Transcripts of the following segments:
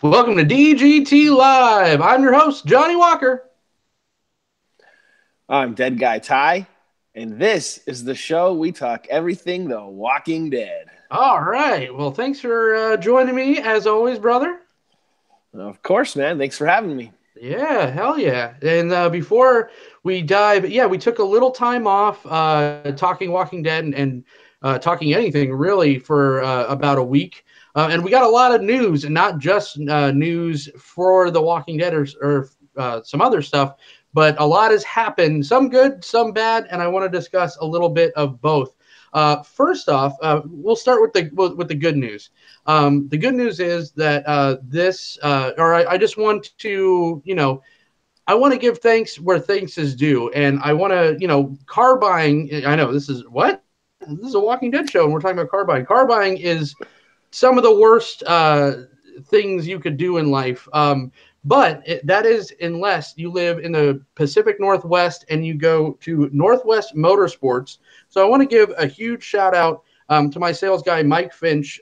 Welcome to DGT Live. I'm your host, Johnny Walker. I'm Dead Guy Ty, and this is the show we talk everything The Walking Dead. All right. Well, thanks for joining me as always, brother. Of course, man. Thanks for having me. Yeah, hell yeah. And before we dive, we took a little time off talking Walking Dead and talking anything really for about a week. And we got a lot of news, and not just news for The Walking Dead or some other stuff, but a lot has happened, some good, some bad, and I want to discuss a little bit of both. First off, we'll start with the good news. The good news is that I just want to, I want to give thanks where thanks is due. And I want to, car buying. I know this is what? This is a Walking Dead show, and we're talking about car buying. Car buying is some of the worst things you could do in life. That is unless you live in the Pacific Northwest and you go to Northwest Motorsports. So I want to give a huge shout out to my sales guy, Mike Finch.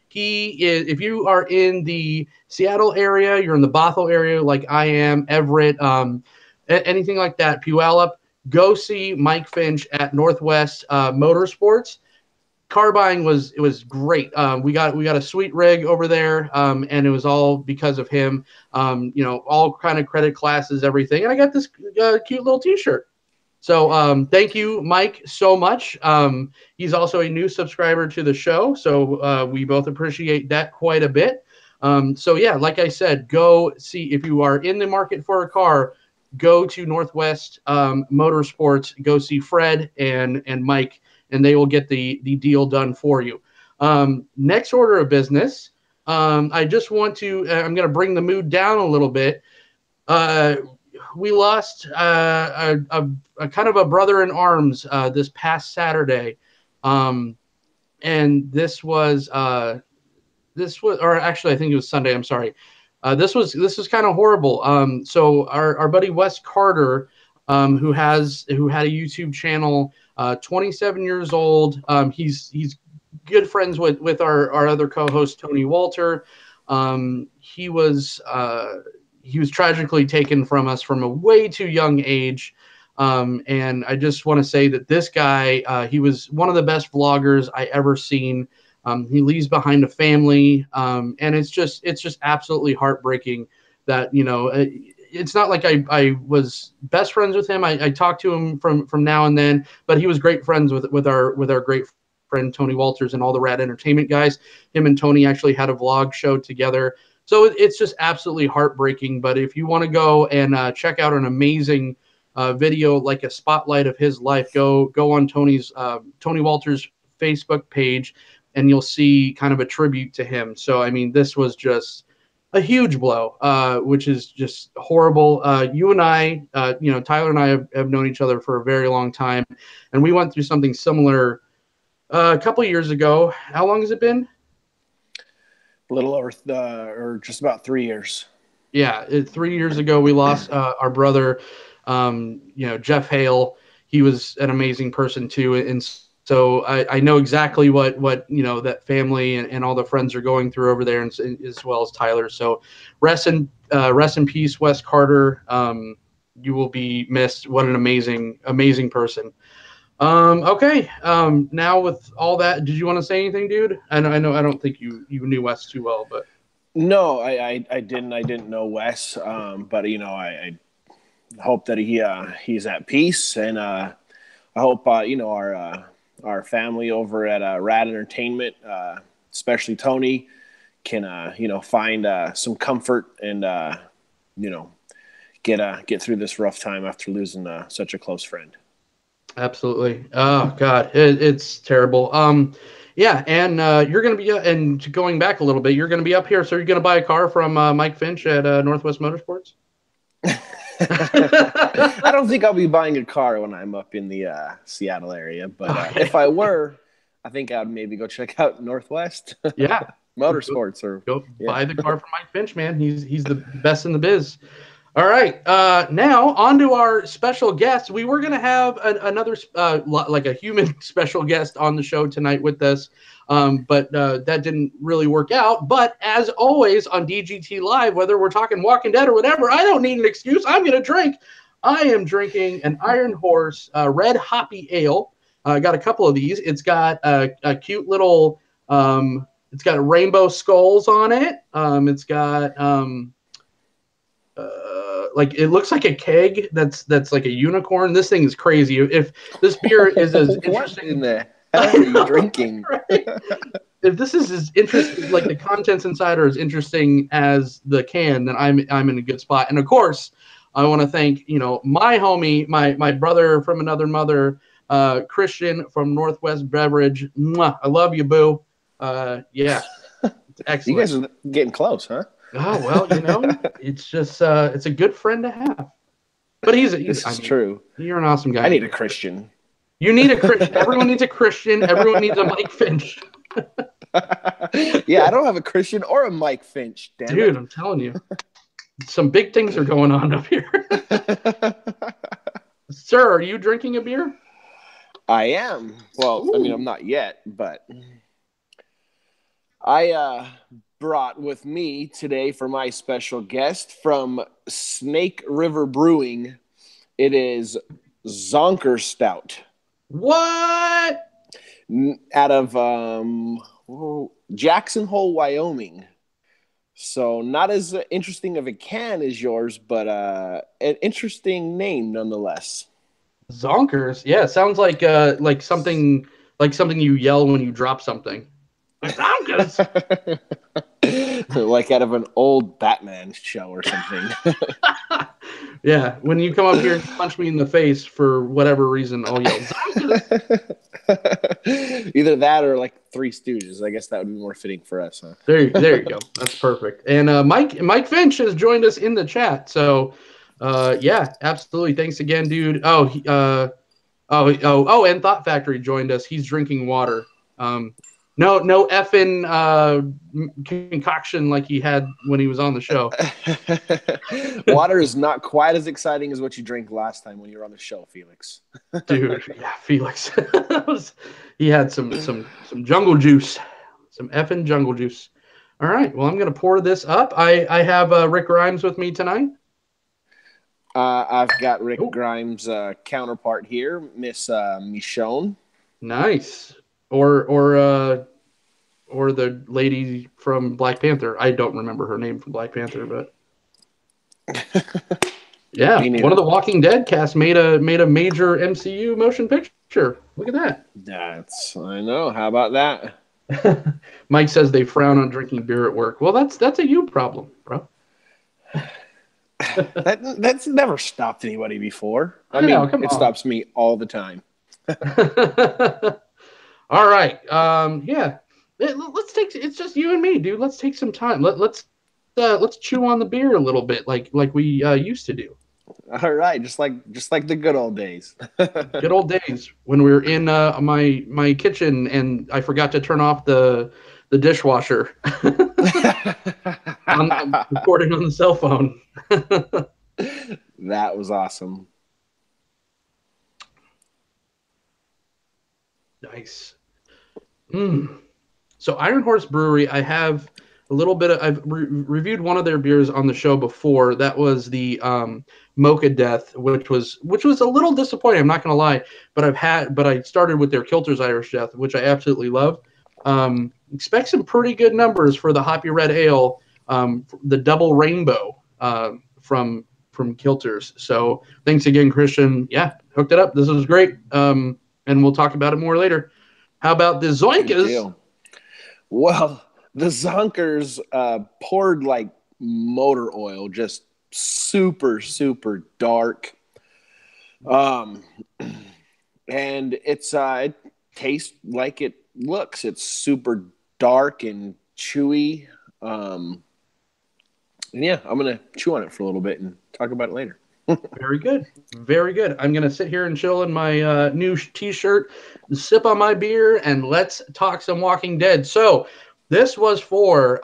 He is, if you are in the Seattle area, you're in the Bothell area, like I am, Everett, anything like that, Puyallup, go see Mike Finch at Northwest Motorsports. Car buying was great. We got a sweet rig over there, and it was all because of him. All kind of credit classes, everything, and I got this cute little T-shirt. So thank you, Mike, so much. He's also a new subscriber to the show, so we both appreciate that quite a bit. Like I said, go see if you are in the market for a car. Go to Northwest Motorsports. Go see Fred and Mike, and they will get the deal done for you. Next order of business. I just want to. I'm going to bring the mood down a little bit. We lost a kind of a brother in arms this past Saturday, and or actually I think it was Sunday. I'm sorry. This was kind of horrible. So our buddy Wes Carter, who had a YouTube channel, 27 years old. He's good friends with our other co-host Tony Walter. He was tragically taken from us from a way too young age. And I just want to say that this guy, he was one of the best vloggers I ever seen. He leaves behind a family, and it's just absolutely heartbreaking that, it's not like I was best friends with him. I talked to him from now and then, but he was great friends with our great friend Tony Walters and all the Rad Entertainment guys. Him and Tony actually had a vlog show together. So it's just absolutely heartbreaking. But if you want to go and check out an amazing video, like a spotlight of his life, go on Tony Walters' Facebook page, and you'll see kind of a tribute to him. So, I mean, this was just a huge blow, which is just horrible. You and I, Tyler and I have known each other for a very long time, and we went through something similar a couple of years ago. How long has it been? A little over, or just about 3 years. Yeah, 3 years ago, we lost our brother, Jeff Hale. He was an amazing person too, and so I know exactly what that family and all the friends are going through over there, and as well as Tyler. So rest in peace, Wes Carter. You will be missed. What an amazing person. Okay. Now with all that, did you want to say anything, dude? I know. I don't think you knew Wes too well, but No, I didn't know Wes, but I hope that he's at peace, and I hope our family over at Rad Entertainment, especially Tony, can find some comfort and get through this rough time after losing such a close friend. absolutely. Oh God, it's terrible. Yeah, and you're going to be and going back a little bit, you're going to be up here. So you're going to buy a car from Mike Finch at Northwest Motorsports. I don't think I'll be buying a car when I'm up in the Seattle area, but Okay. if I were, I think I'd maybe go check out Northwest Yeah, Motorsports go buy the car from Mike Finch, man. He's the best in the biz. All right. Now on to our special guest. We were going to have another like a human special guest on the show tonight with us, but that didn't really work out. But as always on DGT Live, whether we're talking Walking Dead or whatever, I don't need an excuse. I'm going to drink. I am drinking an Iron Horse red hoppy ale. I got a couple of these. It's got a cute little. It's got rainbow skulls on it. It's got. Like it looks like a keg that's like a unicorn. This thing is crazy. If this beer is as interesting, what in the hell are you drinking? Right? If this is as interesting, like the contents inside are as interesting as the can, then I'm in a good spot. And of course, I want to thank my homie, my brother from another mother, Christian from Northwest Beverage. Mwah, I love you, boo. Yeah, it's excellent. You guys are getting close, huh? Oh, well, it's just it's a good friend to have. But this is true. You're an awesome guy. I need a Christian. You need a Christian. Everyone needs a Christian. Everyone needs a Mike Finch. Yeah, I don't have a Christian or a Mike Finch, damn Dude, it. I'm telling you. Some big things are going on up here. Sir, are you drinking a beer? I am. Well, Ooh. I mean, I'm not yet, but I brought with me today for my special guest from Snake River Brewing. It is Zonker Stout. What? Out of Jackson Hole, Wyoming. So not as interesting of a can as yours, but an interesting name nonetheless. Zonkers? Yeah, it sounds like something you yell when you drop something. Zonkers. Like out of an old Batman show or something. Yeah, when you come up here and punch me in the face for whatever reason, I'll yell Zonkers. Either that or like Three Stooges. I guess that would be more fitting for us, huh? There you go. That's perfect. And Mike Finch has joined us in the chat. So, yeah, absolutely. Thanks again, dude. And Thought Factory joined us. He's drinking water. No effing concoction like he had when he was on the show. Water is not quite as exciting as what you drank last time when you were on the show, Felix. Dude, yeah, Felix. He had some jungle juice, some effing jungle juice. All right, well, I'm gonna pour this up. I have Rick Grimes with me tonight. I've got Rick Grimes' counterpart here, Miss Michonne. Nice. Or the lady from Black Panther. I don't remember her name from Black Panther, but yeah, one of the Walking Dead cast made a major MCU motion picture. Look at that. I know. How about that? Mike says they frown on drinking beer at work. Well, that's a you problem, bro. That's never stopped anybody before. I mean, it stops me all the time. All right. Yeah. It's just you and me, dude. Let's take some time. Let's chew on the beer a little bit, like we used to do. All right, just like the good old days. Good old days when we were in my kitchen and I forgot to turn off the dishwasher. I'm recording on the cell phone. That was awesome. Nice. So Iron Horse Brewery, I have a little bit of. I've reviewed one of their beers on the show before. That was the Mocha Death, which was a little disappointing. I'm not going to lie, but I started with their Kilter's Irish Death, which I absolutely love. Expect some pretty good numbers for the Hoppy Red Ale, the Double Rainbow from Kilter's. So thanks again, Christian. Yeah, hooked it up. This was great. And we'll talk about it more later. How about the Zoinkas? Well, the Zonkers poured like motor oil, just super, super dark. And it tastes like it looks. It's super dark and chewy. And yeah, I'm going to chew on it for a little bit and talk about it later. Very good. Very good. I'm going to sit here and chill in my new t-shirt, sip on my beer, and let's talk some Walking Dead. So this was for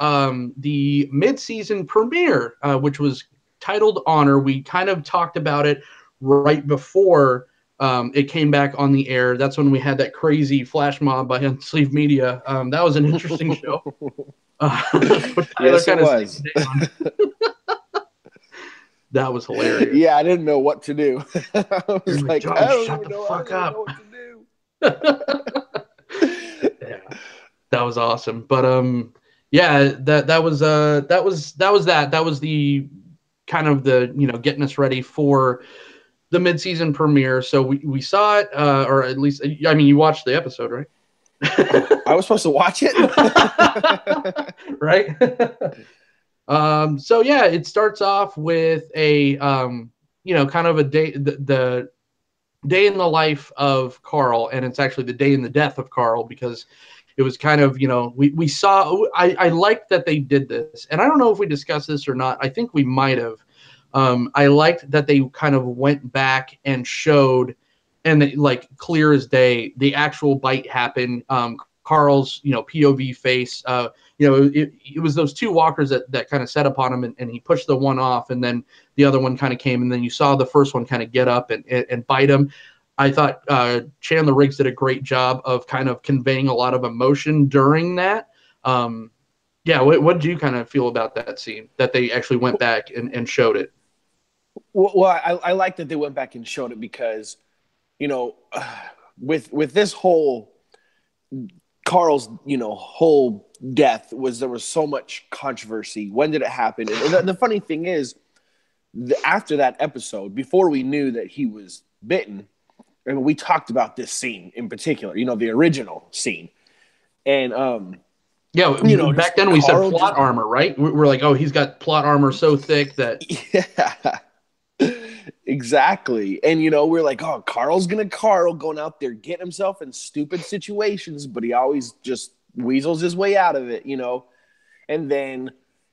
the mid-season premiere, which was titled Honor. We kind of talked about it right before it came back on the air. That's when we had that crazy flash mob by Unsleeved Media. That was an interesting show. Yes, it was. That was hilarious. Yeah, I didn't know what to do. I was like, I don't shut even the know. fuck I don't up. even know what to do. Yeah, that was awesome. But yeah, that was the kind of the, you know, getting us ready for the mid-season premiere. So we saw it, or at least, I mean, you watched the episode, right? I was supposed to watch it. Right. So yeah, it starts off with a you know, kind of a day, the day in the life of Carl, and it's actually the day in the death of Carl, because it was kind of, you know, we saw, I liked that they did this, and I don't know if we discussed this or not. I think we might have. I liked that they kind of went back and showed, and they, like, clear as day, the actual bite happened. Carl's, you know, POV face, you know, it was those two walkers that kind of set upon him, and he pushed the one off, and then the other one kind of came, and then you saw the first one kind of get up and bite him. I thought Chandler Riggs did a great job of kind of conveying a lot of emotion during that. Yeah, what did you kind of feel about that scene, that they actually went back and showed it? Well, I like that they went back and showed it because, you know, with this whole Carl's, you know, whole death there was so much controversy. When did it happen? And the funny thing is, after that episode, before we knew that he was bitten, and we talked about this scene in particular, you know, the original scene, and yeah, you know, back then we said plot armor, right? We're like, oh, he's got plot armor so thick that yeah. Exactly. And, you know, we're like, oh, Carl going out there, getting himself in stupid situations, but he always just weasels his way out of it, you know. And then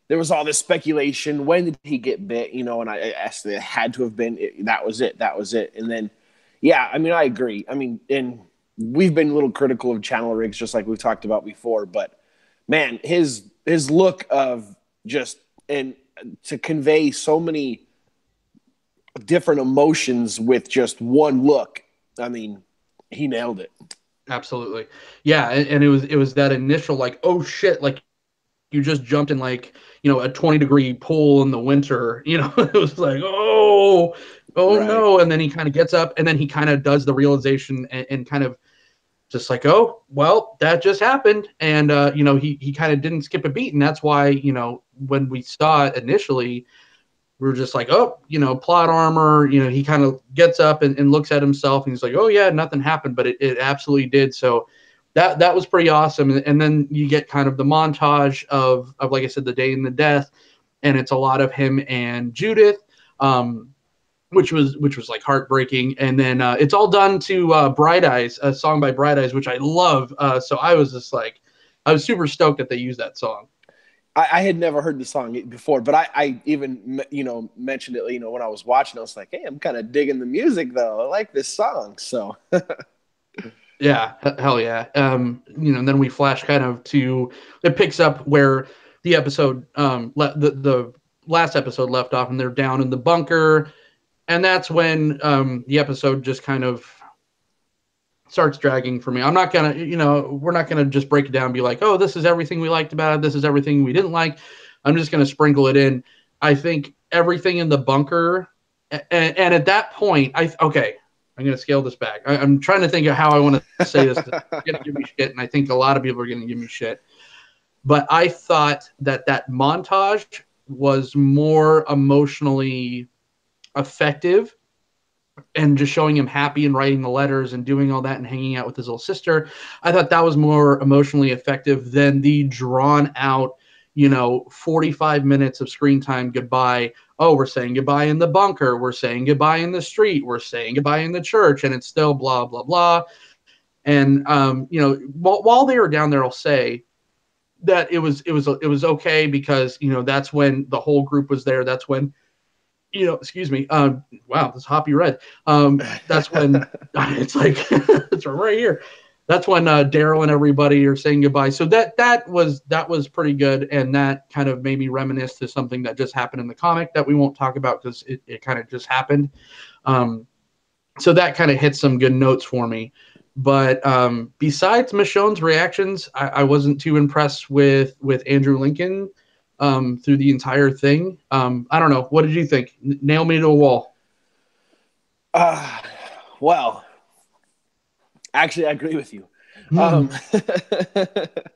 there was all this speculation. When did he get bit? You know, and I asked, it had to have been, that was it. And then, yeah, I mean, I agree. I mean, and we've been a little critical of Channel Riggs, just like we've talked about before, but man, his look of just, and to convey so many different emotions with just one look. I mean, he nailed it. Absolutely. Yeah, and it was that initial, like, oh shit, like you just jumped in, like, you know, a 20-degree pool in the winter, you know. It was like, oh right. No, and then he kind of gets up, and then he kind of does the realization, and kind of just like, oh, well, that just happened. And you know, he kind of didn't skip a beat, and that's why, you know, when we saw it initially, we were just like, oh, you know, plot armor. You know, he kind of gets up and looks at himself, and he's like, oh yeah, nothing happened, but it absolutely did. So that was pretty awesome. And then you get kind of the montage of like I said, the day in the death, and it's a lot of him and Judith, which was like heartbreaking. And then it's all done to Bright Eyes, a song by Bright Eyes, which I love. So I was just like, I was super stoked that they used that song. I had never heard the song before, but I even, you know, mentioned it, you know, when I was watching. I was like, hey, I'm kind of digging the music, though. I like this song. So, yeah, hell yeah. You know, and then we flash kind of to, it picks up where the episode, the last episode left off, and they're down in the bunker. And that's when the episode just kind of starts dragging for me. I'm not going to, you know, we're not going to just break it down and be like, oh, this is everything we liked about it, this is everything we didn't like. I'm just going to sprinkle it in. I think everything in the bunker, and at that point, okay, I'm going to scale this back. I'm trying to think of how I want to say this. You're going to give me shit, and I think a lot of people are going to give me shit. But I thought that montage was more emotionally effective, and just showing him happy and writing the letters and doing all that and hanging out with his little sister. I thought that was more emotionally effective than the drawn out, you know, 45 minutes of screen time goodbye. Oh, we're saying goodbye in the bunker. We're saying goodbye in the street. We're saying goodbye in the church. And it's still blah, blah, blah. And, you know, while they were down there, I'll say that it was okay, because, you know, that's when the whole group was there. That's when, you know, excuse me. Wow, this hoppy red. That's when it's like, it's right here. That's when Daryl and everybody are saying goodbye. So that was pretty good, and that kind of made me reminisce to something that just happened in the comic that we won't talk about because it kind of just happened. So that kind of hit some good notes for me. But besides Michonne's reactions, I wasn't too impressed with Andrew Lincoln through the entire thing. I don't know. What did you think? Nail me to a wall. Well, actually, I agree with you.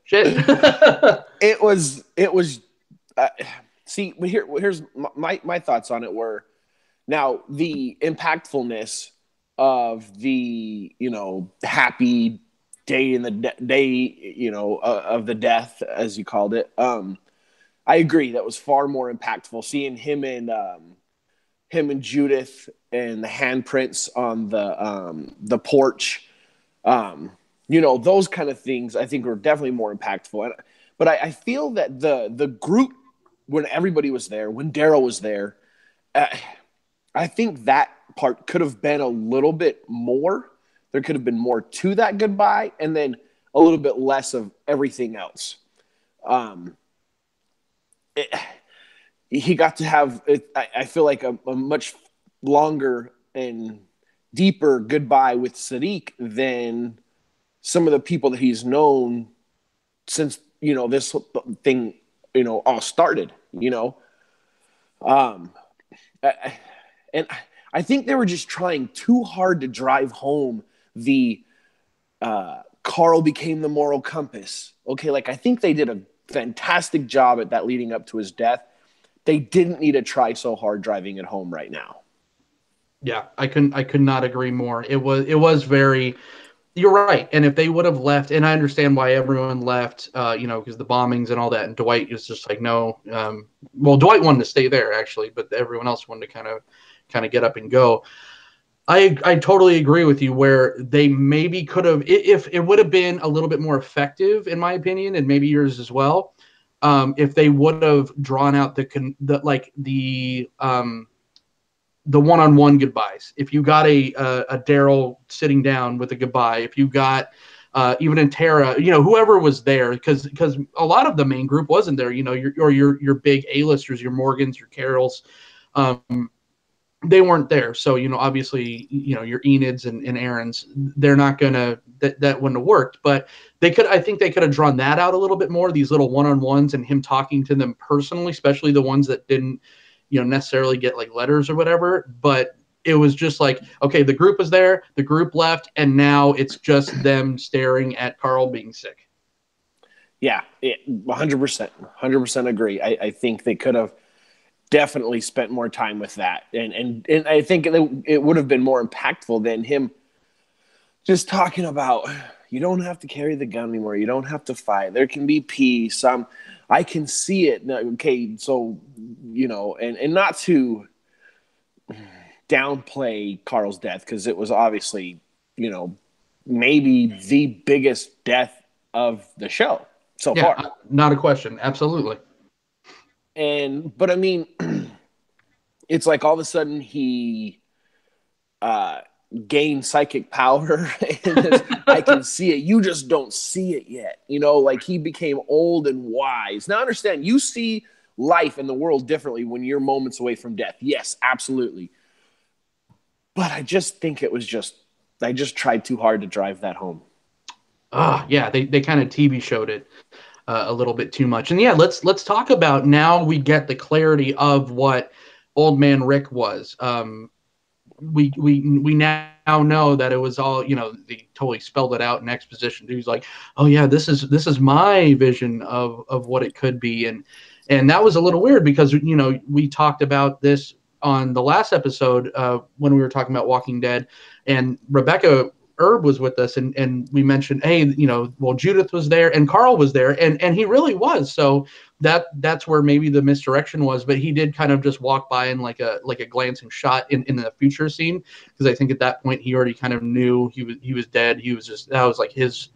Shit. it was. See, here's my thoughts on it. Were now the impactfulness of the happy day in the day of the death, as you called it. I agree, that was far more impactful. Seeing him and Judith and the handprints on the porch, those kind of things I think were definitely more impactful. But I feel that the group, when everybody was there, when Daryl was there, I think that part could have been a little bit more. There could have been more to that goodbye, and then a little bit less of everything else. He got to have, I feel like, a much longer and deeper goodbye with Sadiq than some of the people that he's known since this thing all started. And I think they were just trying too hard to drive home the Carl became the moral compass. Okay, like I think they did a fantastic job at that leading up to his death. They didn't need to try so hard driving it home right now. Yeah, I could not agree more. It was very. You're right. And if they would have left, and I understand why everyone left, because the bombings and all that, and Dwight was just like, no. Well, Dwight wanted to stay there actually, but everyone else wanted to kind of get up and go. I totally agree with you where they maybe could have, if it would have been a little bit more effective, in my opinion, and maybe yours as well, if they would have drawn out the one-on-one goodbyes. If you got a Daryl sitting down with a goodbye, if you got even in Tara, whoever was there, because a lot of the main group wasn't there. Your big A-listers, your Morgans, your Carols, they weren't there. So obviously, your Enids and Aarons, they're not gonna that wouldn't have worked. But I think they could have drawn that out a little bit more. These little one-on-ones and him talking to them personally, especially the ones that didn't necessarily get like letters or whatever, but it was just like, okay, the group was there, the group left, and now it's just them staring at Carl being sick. Yeah, 100% agree. I think they could have definitely spent more time with that, and I think it would have been more impactful than him just talking about, you don't have to carry the gun anymore, you don't have to fight, there can be peace. I can see it. Okay, so, and not to downplay Carl's death, because it was obviously, maybe the biggest death of the show so far. Not a question. Absolutely. But I mean, it's like all of a sudden he gained psychic power. And I can see it. You just don't see it yet. Like he became old and wise. Now understand, you see life and the world differently when you're moments away from death. Yes, absolutely. But I just think I just tried too hard to drive that home. Yeah, they kind of TV showed it a little bit too much. And yeah, let's talk about, now we get the clarity of what Old Man Rick was. We now know that it was all, they totally spelled it out in exposition. He was like, oh yeah, this is my vision of what it could be. And that was a little weird because, we talked about this on the last episode when we were talking about Walking Dead, and Rebecca Herb was with us, and we mentioned, hey, well, Judith was there and Carl was there, and he really was. So that's where maybe the misdirection was, but he did kind of just walk by in like a glancing shot in the future scene, because I think at that point he already kind of knew he was dead. He was just, that was like his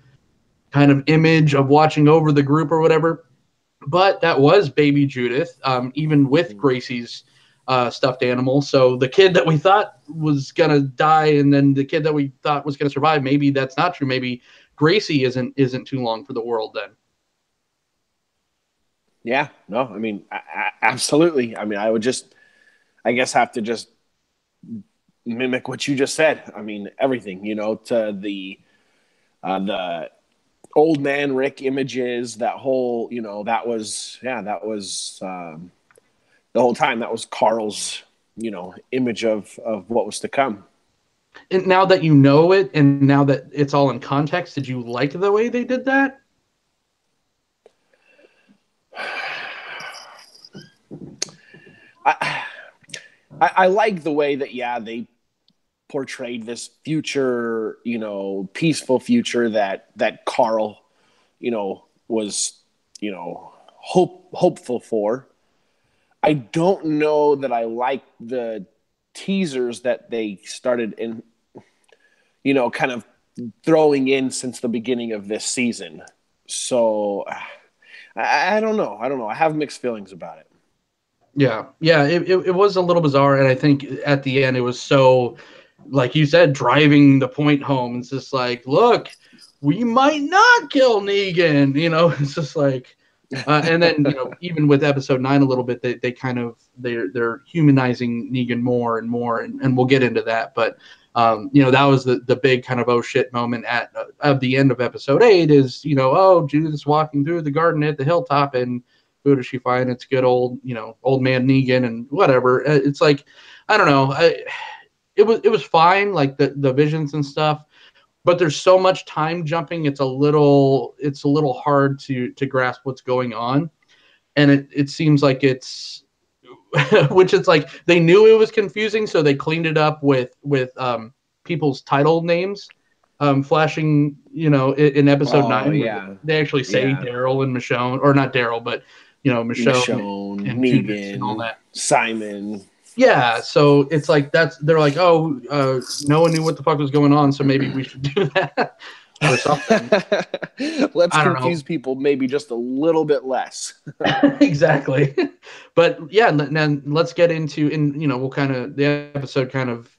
kind of image of watching over the group or whatever. But that was baby Judith, even with Gracie's stuffed animal. So the kid that we thought was going to die, and then the kid that we thought was going to survive, maybe that's not true. Maybe Gracie isn't too long for the world then. Yeah, no, I mean, absolutely. I mean, I guess, have to just mimic what you just said. I mean, everything, to the old man Rick images, that whole, the whole time that was Carl's, image of what was to come. And now that you know it, and now that it's all in context, did you like the way they did that? I like the way that, they portrayed this future, peaceful future that Carl, was, hopeful for. I don't know that I like the teasers that they started in, kind of throwing in since the beginning of this season. So I don't know. I have mixed feelings about it. Yeah, it was a little bizarre, and I think at the end it was so, like you said, driving the point home. It's just like, look, we might not kill Negan. It's just like, and then even with episode 9 a little bit, they kind of they're humanizing Negan more and more, and we'll get into that. But that was the big kind of oh shit moment at the end of episode 8 is oh, Judith's walking through the garden at the hilltop, and who does she find? It's good old old man Negan and whatever. It's like, I don't know. It was fine, like the visions and stuff, but there's so much time jumping. It's a little hard to grasp what's going on, and it seems like it's which it's like they knew it was confusing, so they cleaned it up with people's title names flashing. In episode 9, yeah, they actually say Daryl and Michonne, or not Daryl, but Michonne, and Judith and all Negan, that. Simon. Yeah, so it's like they're like, oh, no one knew what the fuck was going on, so maybe we should do that or something. Let's confuse people maybe just a little bit less. Exactly. But yeah, then let's get into, and we'll the episode kind of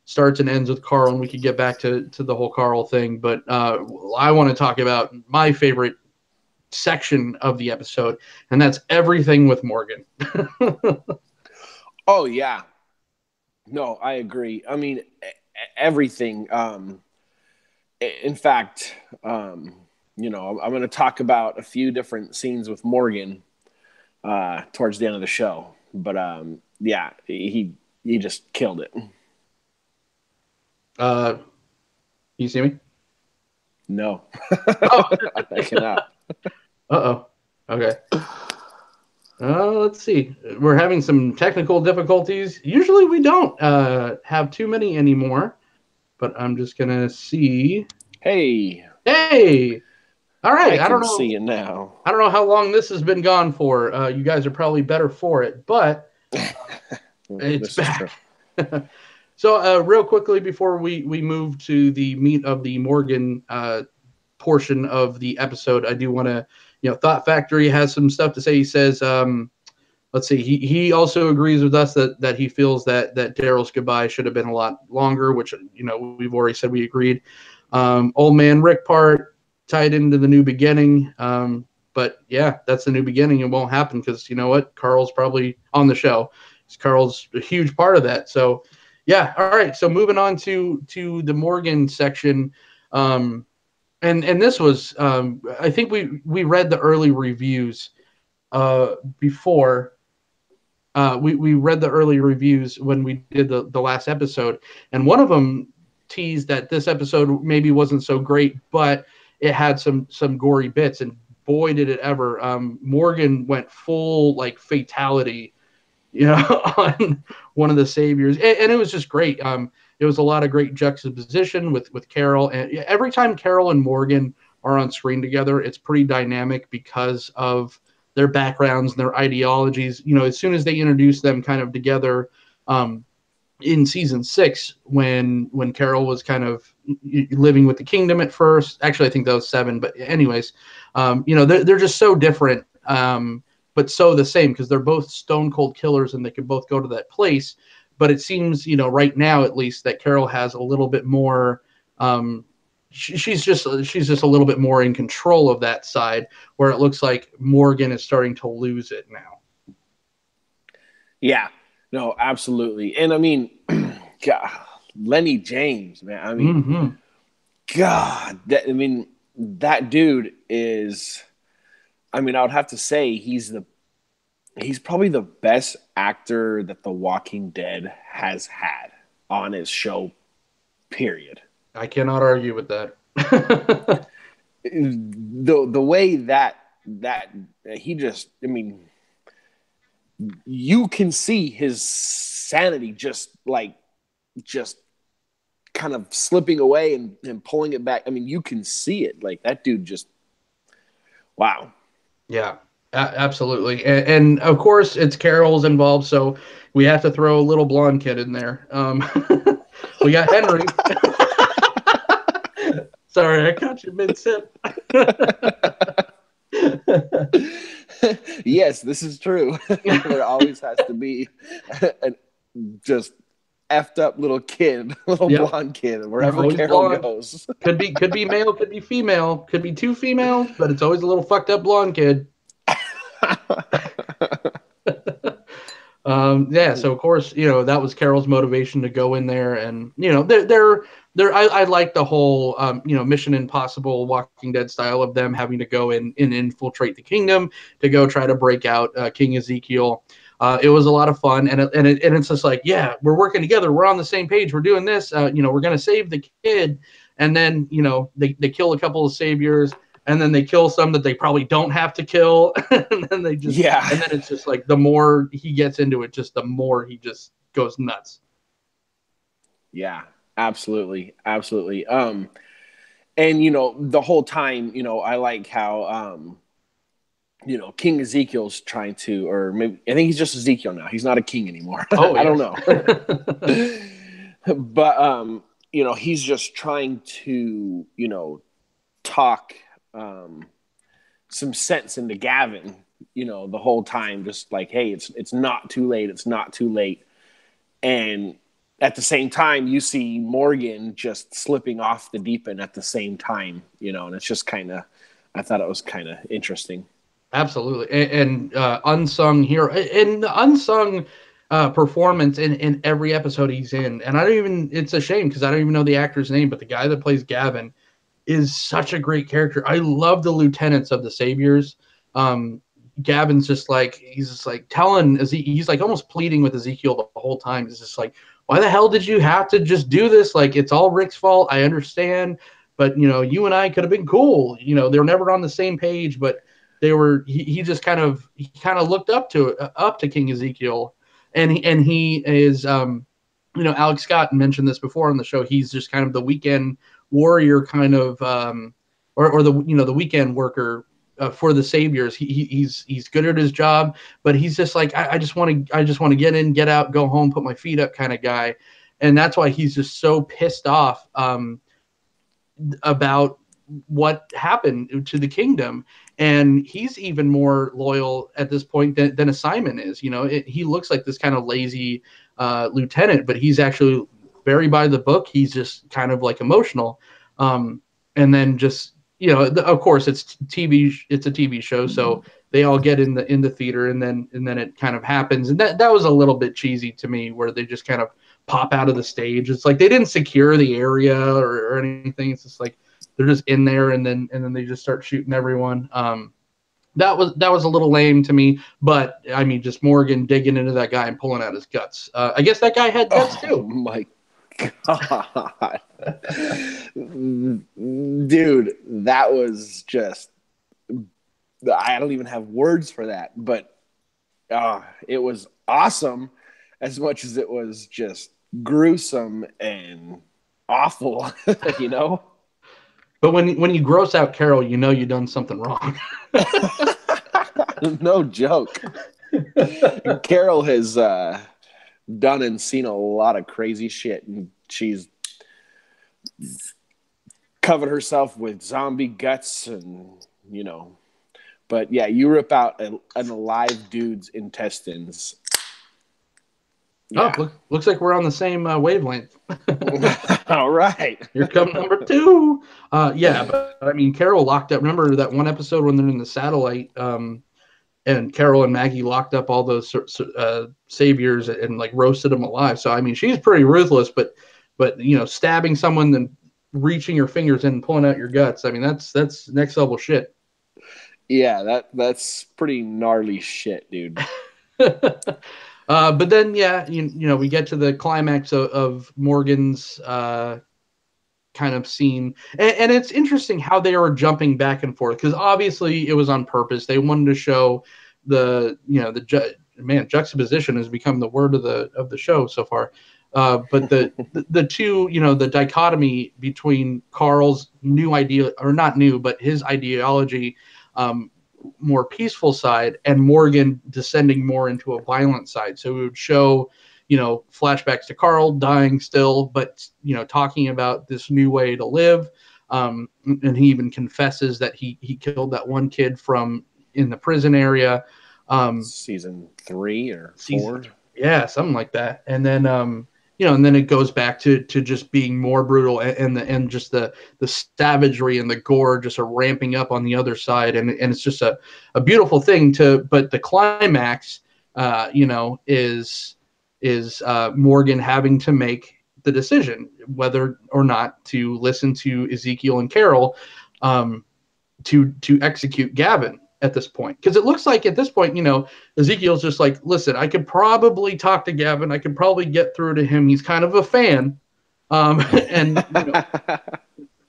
starts and ends with Carl, and we could get back to the whole Carl thing. But I want to talk about my favorite section of the episode, and that's everything with Morgan. Oh yeah, no, I agree. I mean, everything. In fact, I'm going to talk about a few different scenes with Morgan towards the end of the show. But yeah, he just killed it. You see me? No, Oh. I cannot. Uh-oh. Okay. Let's see. We're having some technical difficulties. Usually we don't have too many anymore, but I'm just going to see. Hey. All right. I don't know. See it now. I don't know how long this has been gone for. You guys are probably better for it, but it's back. So real quickly before we move to the meat of the Morgan portion of the episode, I do want to, Thought Factory has some stuff to say. He says, let's see, he also agrees with us that he feels that Daryl's goodbye should have been a lot longer, which, we've already said we agreed. Old man Rick part tied into the new beginning. But yeah, that's the new beginning. It won't happen because you know what? Carl's probably on the show. Carl's a huge part of that. So yeah. All right. So moving on to the Morgan section. And this was, I think we read the early reviews before. We read the early reviews when we did the last episode, and one of them teased that this episode maybe wasn't so great, but it had some gory bits, and boy did it ever. Morgan went full like fatality, on one of the saviors, and it was just great. It was a lot of great juxtaposition with Carol, and every time Carol and Morgan are on screen together, it's pretty dynamic because of their backgrounds and their ideologies. As soon as they introduce them kind of together, in season 6, when Carol was kind of living with the kingdom at first. Actually, I think that was 7, but anyways, they're just so different, but so the same, because they're both stone cold killers and they can both go to that place. But it seems, right now at least, that Carol has a little bit more. she's just a little bit more in control of that side, where it looks like Morgan is starting to lose it now. Yeah, no, absolutely. And I mean, God, Lenny James, man. I mean, Mm-hmm. God, that dude is. I mean, I would have to say he's probably the best actor that The Walking Dead has had on his show. Period. I cannot argue with that. The way that he just, I mean, you can see his sanity just kind of slipping away and pulling it back. I mean, you can see it. Like that dude just wow. Yeah, absolutely. And of course, it's Carol's involved, so we have to throw a little blonde kid in there. We got Henry. Sorry, I caught you mid sip. Yes, this is true. There always has to be a just effed up little kid, little Yep, blonde kid, wherever always Carol blonde. goes. Could be male, could be female, could be two females, but it's always a little fucked up blonde kid. Yeah, so of course, that was Carol's motivation to go in there, and they're I like the whole Mission Impossible Walking Dead style of them having to go in and infiltrate the kingdom to go try to break out King Ezekiel. It was a lot of fun, and it's just like, yeah, we're working together, we're on the same page, we're doing this, we're gonna save the kid, and then they kill a couple of saviors, and then they kill some that they probably don't have to kill, and then Yeah. and then it's just like the more he gets into it, just the more he just goes nuts. Yeah, absolutely. Absolutely. And the whole time, I like how King Ezekiel's trying to, or maybe I think he's just Ezekiel now. He's not a king anymore. Oh I don't yes. know. But he's just trying to, talk some sense into Gavin, the whole time, just like, hey, it's not too late. It's not too late. And at the same time, you see Morgan just slipping off the deep end at the same time, and it's just I thought it was kind of interesting. Absolutely. And unsung hero, and the unsung performance in every episode he's in. And it's a shame because I don't even know the actor's name, but the guy that plays Gavin is such a great character. I love the lieutenants of the Saviors. Gavin's he's just like telling Ezekiel, he's like almost pleading with Ezekiel the whole time. It's just like, why the hell did you have to just do this? Like, it's all Rick's fault. I understand, but you and I could have been cool. They're never on the same page, but he just he kind of looked up to King Ezekiel, and he is Alex Scott mentioned this before on the show. He's just kind of the weekend warrior kind of or the the weekend worker for the Saviors. He's good at his job, but he's just like, I just want to get in, get out, go home, put my feet up kind of guy, and that's why he's just so pissed off about what happened to the kingdom. And he's even more loyal at this point than a Simon is. He looks like this kind of lazy lieutenant, but he's actually very by the book. He's just kind of like emotional. And then just, of course it's a TV show. So they all get in the theater, and then it kind of happens. And that was a little bit cheesy to me, where they just kind of pop out of the stage. It's like they didn't secure the area or anything. It's just like they're just in there, and then they just start shooting everyone. That was a little lame to me, but I mean, just Morgan digging into that guy and pulling out his guts. I guess that guy had guts Oh too. my God. Dude, that was just, I don't even have words for that, but it was awesome as much as it was just gruesome and awful, you know? But when you gross out Carol, you've done something wrong. No joke. Carol has done and seen a lot of crazy shit, and she's covered herself with zombie guts and, but yeah, you rip out an alive dude's intestines. Oh, Yeah. looks like we're on the same wavelength. All right. Here come number two. Yeah, but I mean, Carol locked up. Remember that one episode when they're in the satellite, and Carol and Maggie locked up all those saviors and like roasted them alive. So I mean, she's pretty ruthless, but stabbing someone, then reaching your fingers in and pulling out your guts. I mean, that's next level shit. Yeah, that's pretty gnarly shit, dude. But then, yeah, we get to the climax of Morgan's kind of scene, and it's interesting how they are jumping back and forth because obviously it was on purpose. They wanted to show man, juxtaposition has become the word of the show so far. But the two, the dichotomy between Carl's new idea, or not new, but his ideology, more peaceful side, and Morgan descending more into a violent side. So it would show, flashbacks to Carl dying still, but talking about this new way to live. And he even confesses that he killed that one kid from in the prison area. Season 3 or Season 4. yeah, something like that. And then and then it goes back to just being more brutal, and just the savagery and the gore just are ramping up on the other side, and it's just a beautiful thing but the climax is Morgan having to make the decision whether or not to listen to Ezekiel and Carol, to execute Gavin at this point. Because it looks like at this point, Ezekiel's just like, listen, I could probably talk to Gavin. I could probably get through to him. He's kind of a fan. And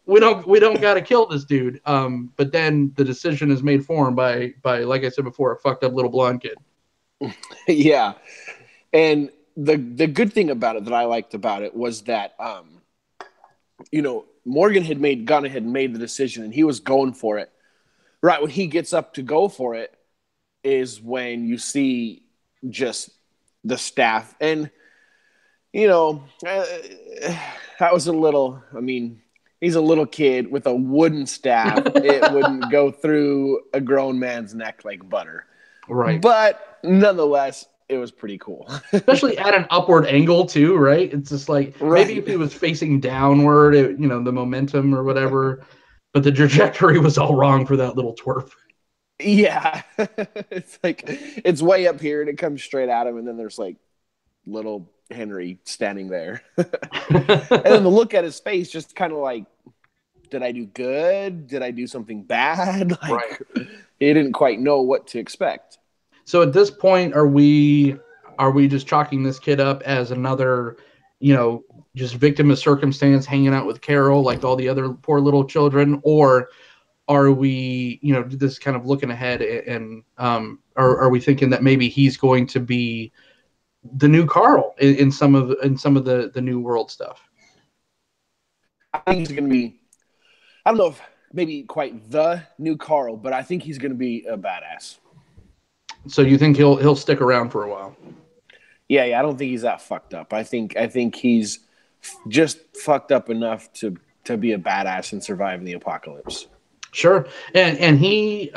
we don't got to kill this dude. But then the decision is made for him by, like I said before, a fucked up little blonde kid. Yeah. And the good thing about it that I liked about it was that, Morgan had made the decision and he was going for it. Right when he gets up to go for it is when you see just the staff. And, that was a little, I mean, he's a little kid with a wooden staff. It wouldn't go through a grown man's neck like butter. Right. But nonetheless, it was pretty cool. Especially at an upward angle too, right? It's just like, Right. maybe if he was facing downward, the momentum or whatever, but the trajectory was all wrong for that little twerp. Yeah. It's like, it's way up here and it comes straight at him, and then there's like little Henry standing there. And then the look at his face, just kind of like, did I do good? Did I do something bad? Like, Right. He didn't quite know what to expect. So at this point, are we just chalking this kid up as another, just victim of circumstance, hanging out with Carol like all the other poor little children, or are we, this kind of looking ahead, and are we thinking that maybe he's going to be the new Carl in some of the new world stuff? I think he's going to be, I don't know if maybe quite the new Carl, but I think he's going to be a badass. So you think he'll stick around for a while? Yeah, I don't think he's that fucked up. I think he's just fucked up enough to be a badass and survive in the apocalypse. Sure, and he,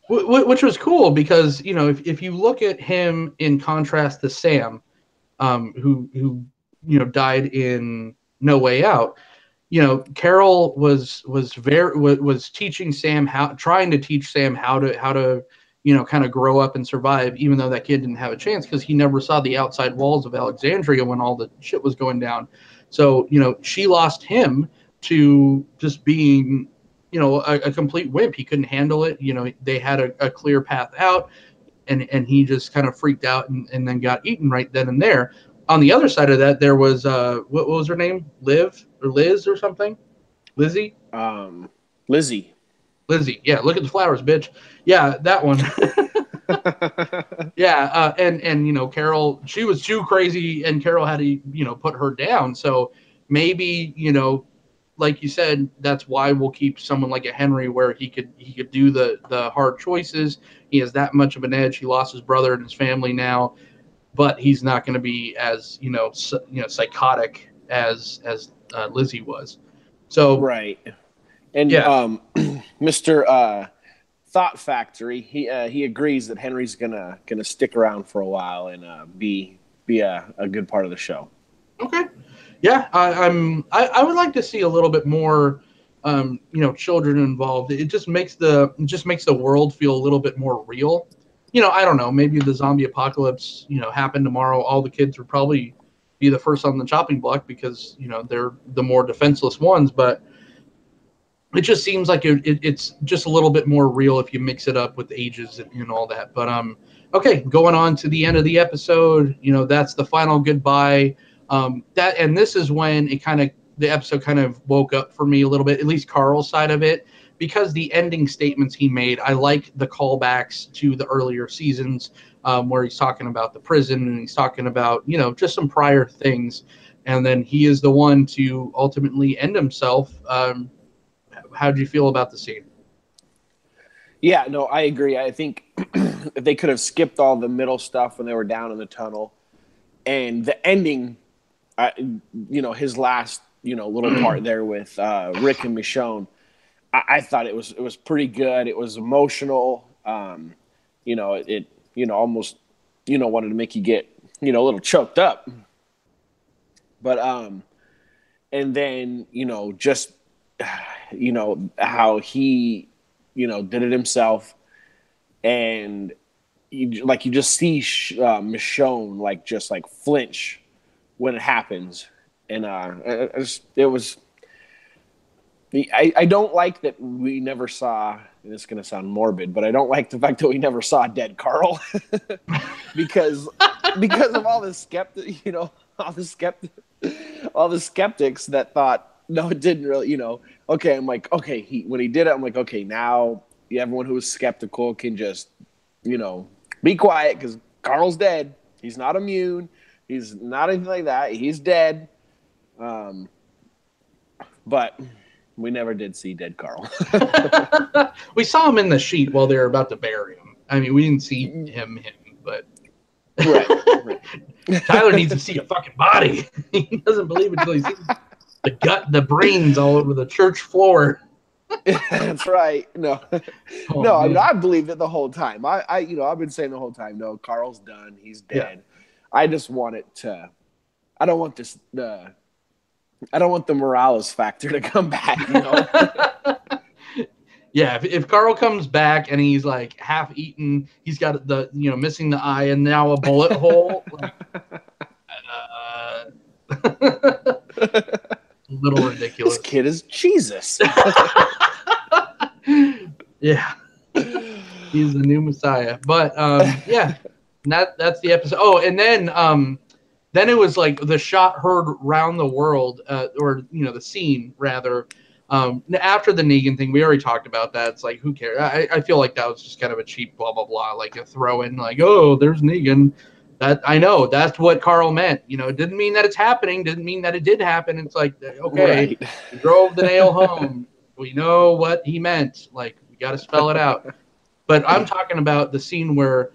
which was cool because if you look at him in contrast to Sam, who died in No Way Out. Carol was teaching Sam trying to teach Sam how to kind of grow up and survive, even though that kid didn't have a chance because he never saw the outside walls of Alexandria when all the shit was going down. So, she lost him to just being, a complete wimp. He couldn't handle it. They had a clear path out, and he just kind of freaked out and then got eaten right then and there. On the other side of that, there was, what was her name? Liv or Liz or something? Lizzie? Lizzie. Lizzie. Yeah, look at the flowers, bitch. Yeah, that one. Yeah, and Carol, she was too crazy, and Carol had to put her down. So maybe like you said, that's why we'll keep someone like a Henry, where he could do the hard choices. He has that much of an edge. He lost his brother and his family now, but he's not going to be as psychotic as Lizzie was. So right, and yeah. Mr. Thought Factory, he agrees that Henry's gonna stick around for a while and be be a good part of the show. Okay. Yeah, I would like to see a little bit more, children involved. It just makes the world feel a little bit more real. I don't know. Maybe the zombie apocalypse, happened tomorrow. All the kids would probably be the first on the chopping block because they're the more defenseless ones. But it just seems like it's just a little bit more real if you mix it up with ages and all that. But okay, going on to the end of the episode. That's the final goodbye. And this is when the episode kind of woke up for me a little bit, at least Carl's side of it, because the ending statements he made. I like the callbacks to the earlier seasons, where he's talking about the prison and he's talking about just some prior things, and then he is the one to ultimately end himself. How did you feel about the scene? Yeah, no, I agree. I think if they could have skipped all the middle stuff when they were down in the tunnel, and the ending, his last, little part there with Rick and Michonne, I thought it was pretty good. It was emotional. It almost, wanted to make you get, a little choked up. But and then just how he did it himself, and you just see Michonne just flinch when it happens, and it was. I don't like that we never saw, and it's going to sound morbid, but I don't like the fact that we never saw dead Carl because of all the all the skeptics that thought, no, it didn't really, okay. I'm like, okay, when he did it, I'm like, okay, now everyone who was skeptical can just, be quiet because Carl's dead. He's not immune. He's not anything like that. He's dead. But we never did see dead Carl. We saw him in the sheet while they were about to bury him. I mean, we didn't see him, but right. Tyler needs to see a fucking body. He doesn't believe it until he sees the gut, the brains all over the church floor. That's right. No, no. I mean, I believed it the whole time. I've been saying the whole time, no, Carl's done. He's dead. Yeah. I just want it to. I don't want the Morales factor to come back. Yeah, if Carl comes back and he's half eaten, he's got the missing the eye and now a bullet hole. A little ridiculous. This kid is Jesus. Yeah, he's the new Messiah. But yeah, that's the episode. Oh, and then it was the shot heard round the world, or the scene rather. After the Negan thing, we already talked about that. It's who cares? I feel like that was just kind of a cheap blah blah blah, a throw in, oh, there's Negan. That I know that's what Carl meant. It didn't mean that it's happening. Didn't mean that it did happen. It's okay, right. We drove the nail home. We know what he meant. We got to spell it out. But I'm talking about the scene where,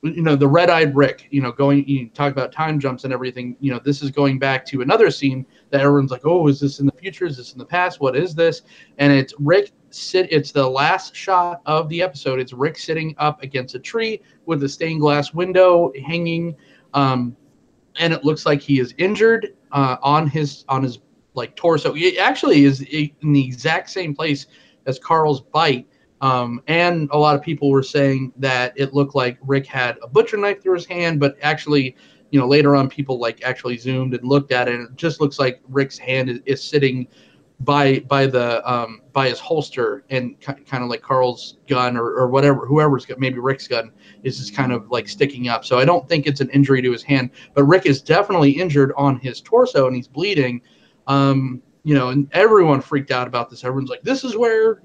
the red-eyed Rick, you talk about time jumps and everything. This is going back to another scene that everyone's oh, is this in the future? Is this in the past? What is this? And it's Rick it's the last shot of the episode. It's Rick sitting up against a tree with a stained glass window hanging, and it looks like he is injured on his torso. It actually is in the exact same place as Carl's bite. And a lot of people were saying that it looked like Rick had a butcher knife through his hand, but actually, later on people actually zoomed and looked at it, and it just looks like Rick's hand is sitting by his holster, and kind of like Carl's gun or whatever, whoever's got, maybe Rick's gun is just kind of sticking up. So I don't think it's an injury to his hand, but Rick is definitely injured on his torso and he's bleeding. And everyone freaked out about this. Everyone's this is where,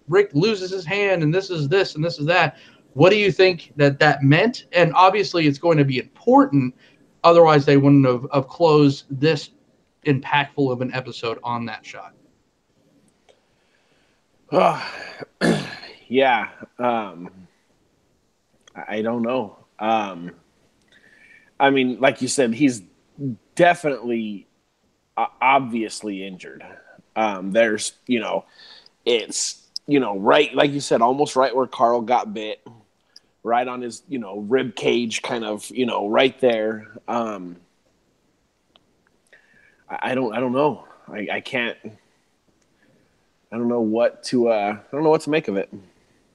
Rick loses his hand, and this is this, and this is that. What do you think that meant? And obviously it's going to be important. Otherwise they wouldn't have closed this impactful of an episode on that shot. Yeah. I don't know. I mean, like you said, he's definitely obviously injured. There's, it's, right, like you said, almost right where Carl got bit. right on his, rib cage, kind of, right there. I don't know. I can't. I don't know what to. I don't know what to make of it.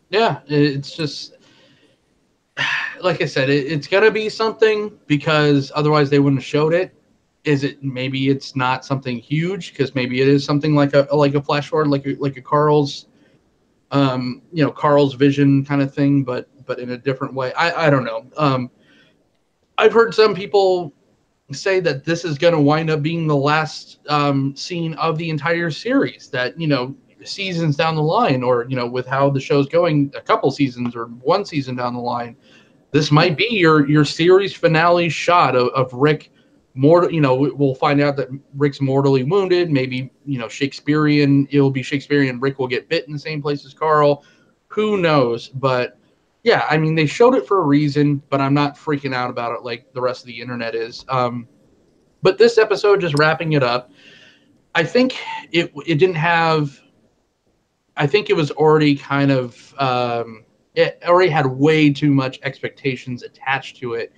Yeah, it's just like I said, it's gonna be something because otherwise they wouldn't have showed it. Is it maybe it's not something huge because maybe it is something like a flash forward, like a Carl's Carl's vision kind of thing, but in a different way. I don't know. I've heard some people say that this is going to wind up being the last scene of the entire series. That seasons down the line, or with how the show's going, a couple seasons or one season down the line, this might be your series finale shot of Rick. We'll find out that Rick's mortally wounded. Maybe Shakespearean. It'll be Shakespearean. Rick will get bit in the same place as Carl. Who knows? But yeah, I mean, they showed it for a reason. But I'm not freaking out about it like the rest of the internet is. But this episode, just wrapping it up, I think it didn't have. I think it was already kind of. It already had way too much expectations attached to it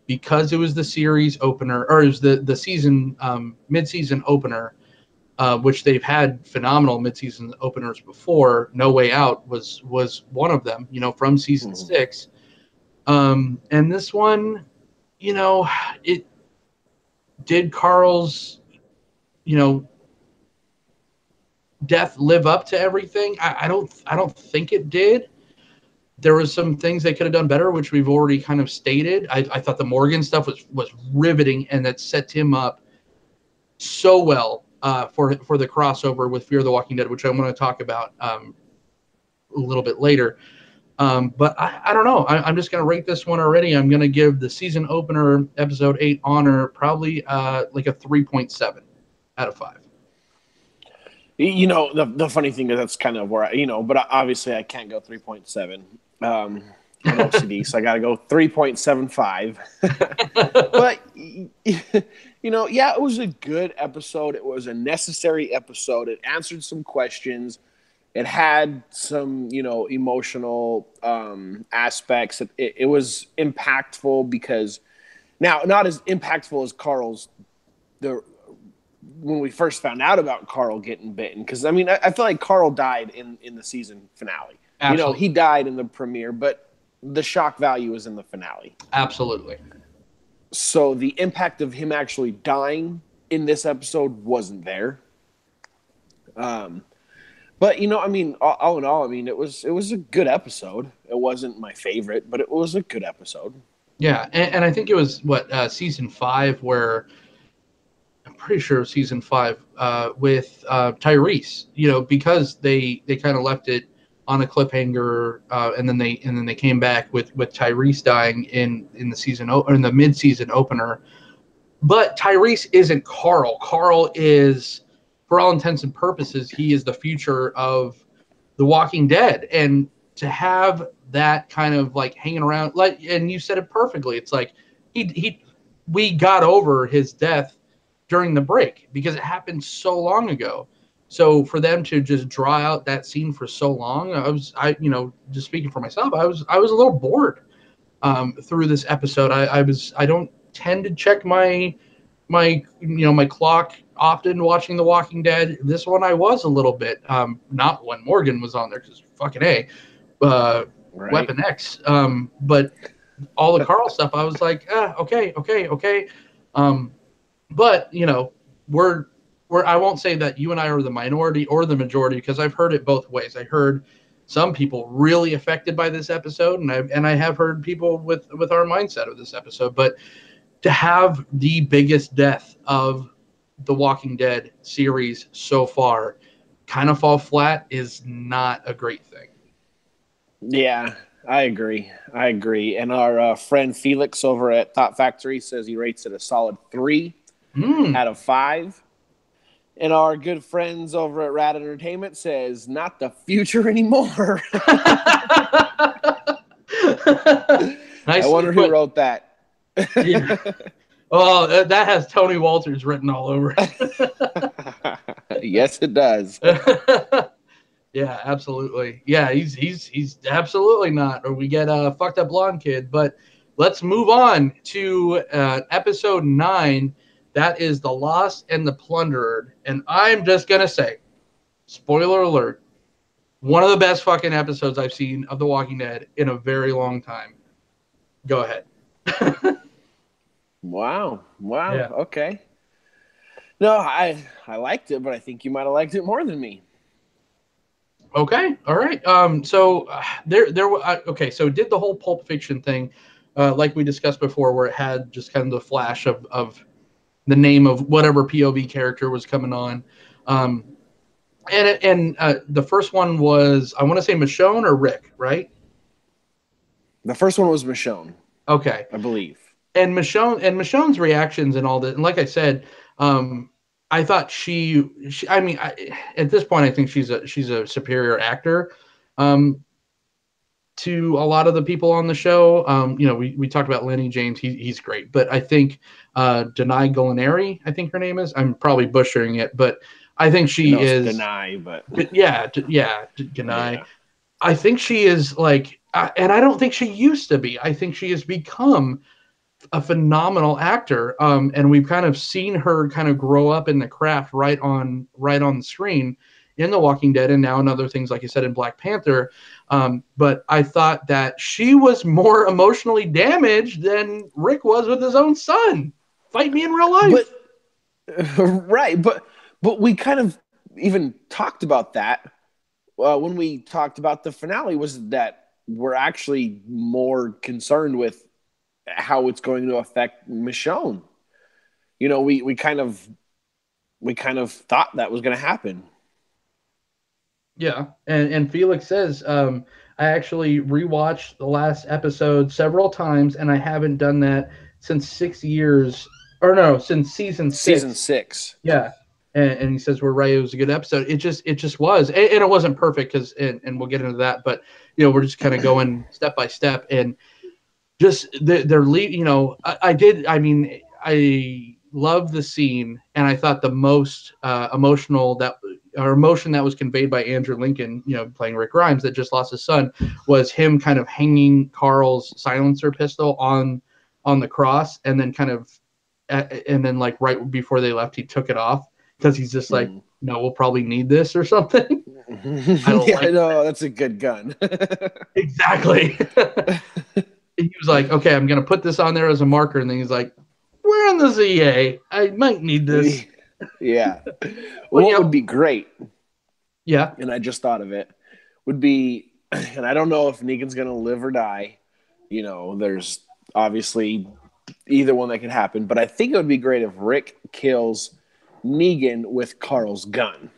because it was the series opener, or it was the season mid-season opener, which they've had phenomenal mid-season openers before. No Way Out was one of them, from season 6. And this one, it did Carl's, death live up to everything? I don't think it did. There was some things they could have done better, which we've already kind of stated. I thought the Morgan stuff was riveting, and that set him up so well for the crossover with Fear the Walking Dead, which I'm going to talk about a little bit later. But I don't know. I'm just going to rate this one already. I'm going to give the season opener, episode 8, honor probably like a 3.7 out of 5. The funny thing is that's kind of where but obviously I can't go 3.7. I'm OCD, so I got to go 3.75. But yeah, it was a good episode. It was a necessary episode. It answered some questions. It had some, emotional aspects. It was impactful because now not as impactful as Carl's when we first found out about Carl getting bitten, because I feel like Carl died in the season finale. Absolutely. He died in the premiere, but the shock value is in the finale. Absolutely. So the impact of him actually dying in this episode wasn't there. But all in all, it was a good episode. It wasn't my favorite, but it was a good episode. Yeah, and I think it was season 5 where I'm pretty sure season 5 with Tyrese. Because they kind of left it on a cliffhanger, and then they came back with Tyrese dying in the season or in the mid-season opener. But Tyrese isn't Carl. Carl is, for all intents and purposes, he is the future of The Walking Dead, and to have that kind of like hanging around, and you said it perfectly. It's like we got over his death during the break because it happened so long ago. So for them to just draw out that scene for so long, just speaking for myself, I was a little bored through this episode. I don't tend to check my clock often watching The Walking Dead. This one I was a little bit, not when Morgan was on there because fucking A, right. Weapon X. But all the Carl stuff, I was like, okay. But we're I won't say that you and I are the minority or the majority, because I've heard it both ways. I heard some people really affected by this episode, and I have heard people with our mindset of this episode. But to have the biggest death of the Walking Dead series so far kind of fall flat is not a great thing. Yeah, I agree. And our friend Felix over at Thought Factory says he rates it a solid 3 out of 5. And our good friends over at Rad Entertainment says, not the future anymore. I wonder who wrote that. Yeah. Oh, that has Tony Walters written all over it. Yes, it does. Yeah, absolutely. Yeah, he's absolutely not. Or we get a fucked up blonde kid. But let's move on to episode 9. That is the Lost and the Plunderer. And I'm just gonna say, spoiler alert, one of the best fucking episodes I've seen of The Walking Dead in a very long time. Go ahead. Wow. Wow. Yeah. Okay. No, I liked it, but I think you might have liked it more than me. Okay. All right. So okay. So it did the whole Pulp Fiction thing, like we discussed before, where it had just kind of the flash of the name of whatever POV character was coming on. Um, and the first one was, I want to say, Michonne or Rick, right? The first one was Michonne, Okay. I believe. And Michonne's reactions and all that, and like I said, I thought she I mean, at this point, I think she's a superior actor. Um, to a lot of the people on the show. We talked about Lenny James. He's great. But I think Denai Golinari, I think her name is. I'm probably butchering it, but I think she No, it's is. Deny, but Yeah, Denai. yeah. I think she is like, and I don't think she used to be. I think she has become a phenomenal actor. And we've kind of seen her kind of grow up in the craft right on the screen in The Walking Dead, and now in other things, like you said, in Black Panther. But I thought that she was more emotionally damaged than Rick was with his own son. Fight me in real life. But right, but we kind of even talked about that when we talked about the finale. Was that we're actually more concerned with how it's going to affect Michonne. We kind of thought that was going to happen. Yeah, and Felix says, I actually rewatched the last episode several times, and I haven't done that since 6 years, or no, since season Season 6. 6. Yeah, and he says we're right. It was a good episode. It just was, and it wasn't perfect because, and we'll get into that, but we're just kind of going step by step, and just they're lead. I did. I mean, I love the scene, and I thought the most emotion that was conveyed by Andrew Lincoln, playing Rick Grimes, that just lost his son, was him kind of hanging Carl's silencer pistol on the cross, and then like right before they left, he took it off because he's just like, no, we'll probably need this or something. I know that's a good gun. Exactly. He was like, okay, I'm gonna put this on there as a marker, and then he's like, we're in the ZA. I might need this. Yeah. Well, What would be great, yeah, and I just thought of it, would be, and I don't know if Negan's going to live or die. There's obviously either one that could happen, but I think it would be great if Rick kills Negan with Carl's gun.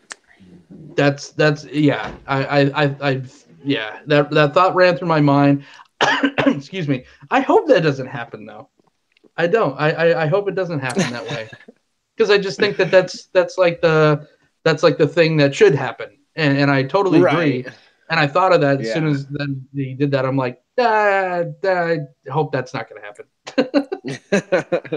that's yeah. Yeah, that thought ran through my mind. Excuse me. I hope that doesn't happen though. I don't. I hope it doesn't happen that way, because I just think that's like the thing that should happen, and I totally agree. And I thought of that as soon as then he did that. I'm like, I hope that's not going to happen.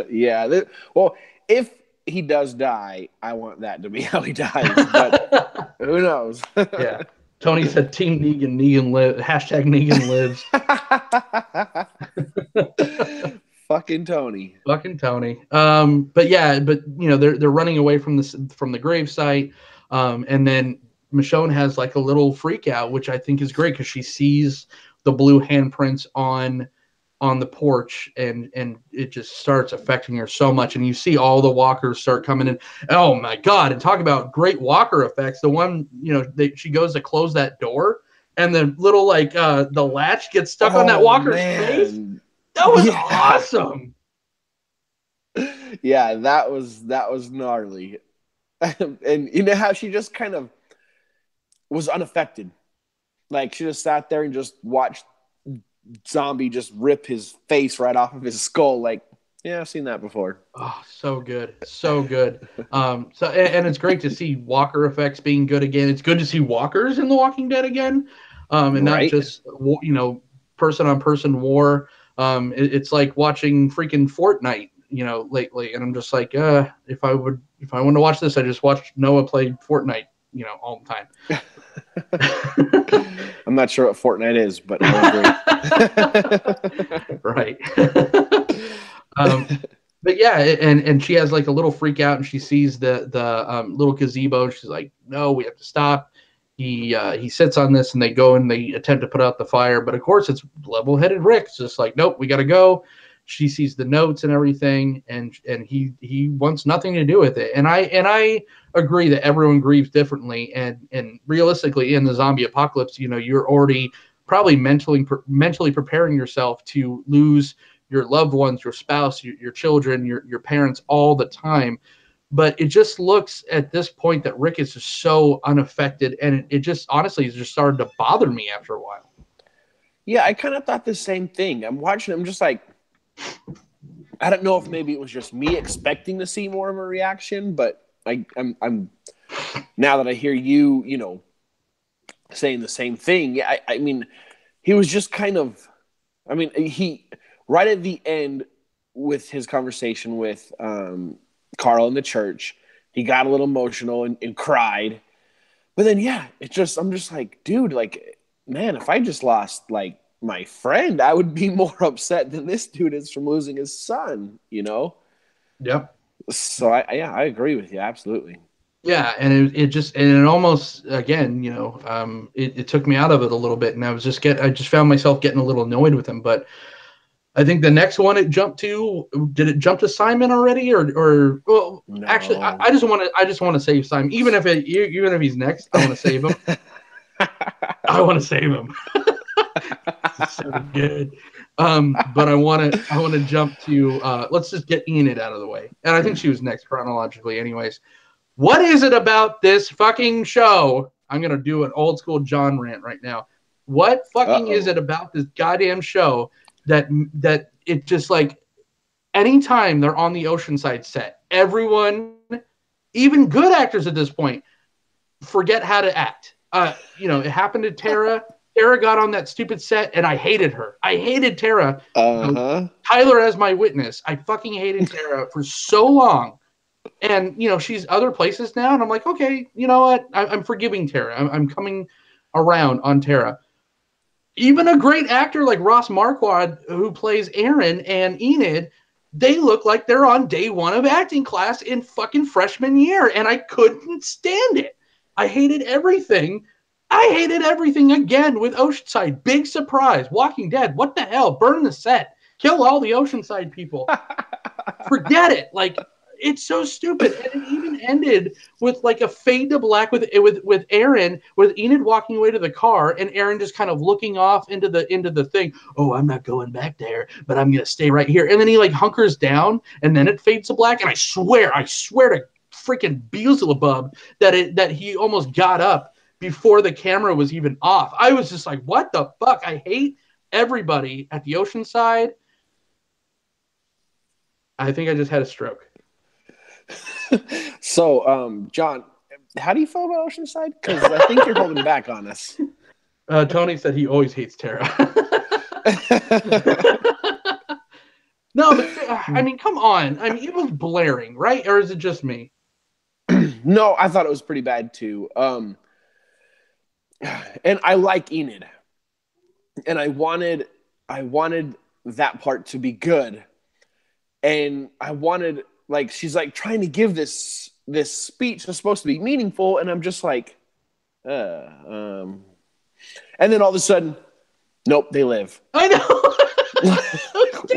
Yeah. Well, if he does die, I want that to be how he dies. But who knows? Yeah. Tony said, "Team Negan, Negan live." Hashtag Negan lives. Fucking Tony. Fucking Tony. But yeah, they're running away from the grave site, and then Michonne has like a little freak out, which I think is great because she sees the blue handprints on the porch, and it just starts affecting her so much. And you see all the walkers start coming in. Oh my God. And talk about great walker effects. The one, she goes to close that door, and the little the latch gets stuck on that walker's face. That was awesome. Yeah, that was gnarly. And you know how she just kind of was unaffected. Like she just sat there and just watched zombie just rip his face right off of his skull. Like, yeah, I've seen that before. Oh, so good. So good. And it's great to see walker effects being good again. It's good to see walkers in The Walking Dead again. And not just, person on person war. It's like watching freaking Fortnite, lately. And I'm just like, if I want to watch this, I just watched Noah play Fortnite, all the time. I'm not sure what Fortnite is, but I agree. Right. But yeah, and she has like a little freak out, and she sees the little gazebo, and she's like, "No, we have to stop." He sits on this, and they go and they attempt to put out the fire, but of course it's level-headed Rick. It's just like, "Nope, we got to go." She sees the notes and everything, and he wants nothing to do with it. And I agree that everyone grieves differently, and realistically, in the zombie apocalypse, you're already probably mentally preparing yourself to lose your loved ones, your spouse, your children, your parents all the time. But it just looks at this point that Rick is just so unaffected, and it just honestly has just started to bother me after a while. Yeah, I kind of thought the same thing. I'm watching. I'm just like, I don't know if maybe it was just me expecting to see more of a reaction, but I'm now that I hear you, saying the same thing. Yeah, I mean, he was just kind of. I mean, he right at the end with his conversation with Carl in the church, he got a little emotional and cried. But then, yeah, I'm just like, dude, like, man, if I just lost like my friend, I would be more upset than this dude is from losing his son, Yep. So I agree with you absolutely. Yeah, and it almost again, it took me out of it a little bit, and I just found myself getting a little annoyed with him. But I think the next one did it jump to Simon already, or well, actually, No. I just want to save Simon, even if he's next, I want to save him. I want to save him. So good. But I want to jump to let's just get Enid out of the way, and I think she was next chronologically, anyways. What is it about this fucking show? I'm gonna do an old school John rant right now. What fucking is it about this goddamn show that it just like anytime they're on the Oceanside set, everyone, even good actors at this point, forget how to act. It happened to Tara. Tara got on that stupid set, and I hated her. I hated Tara. Tyler as my witness. I fucking hated Tara for so long. And, she's other places now, and I'm like, okay, you know what? I'm forgiving Tara. I'm coming around on Tara. Even a great actor like Ross Marquardt, who plays Aaron and Enid, they look like they're on day one of acting class in fucking freshman year, and I couldn't stand it. I hated everything. I hated everything again with Oceanside. Big surprise. Walking Dead. What the hell? Burn the set. Kill all the Oceanside people. Forget it. Like, it's so stupid. And it even ended with like a fade to black with Aaron, with Enid walking away to the car and Aaron just kind of looking off into the thing. Oh, I'm not going back there, but I'm gonna stay right here. And then he like hunkers down, and then it fades to black. And I swear to freaking Beelzebub that he almost got up before the camera was even off. I was just like, what the fuck? I hate everybody at the Oceanside. I think I just had a stroke. So, John, how do you feel about Oceanside? Because I think you're holding back on us. Tony said he always hates Tara. No, but I mean, come on. I mean, it was blaring, right? Or is it just me? No, I thought it was pretty bad too. And I like Enid, and I wanted that part to be good, and I wanted like she's like trying to give this speech that's supposed to be meaningful, and I'm just like, and then all of a sudden, nope, they live. I know.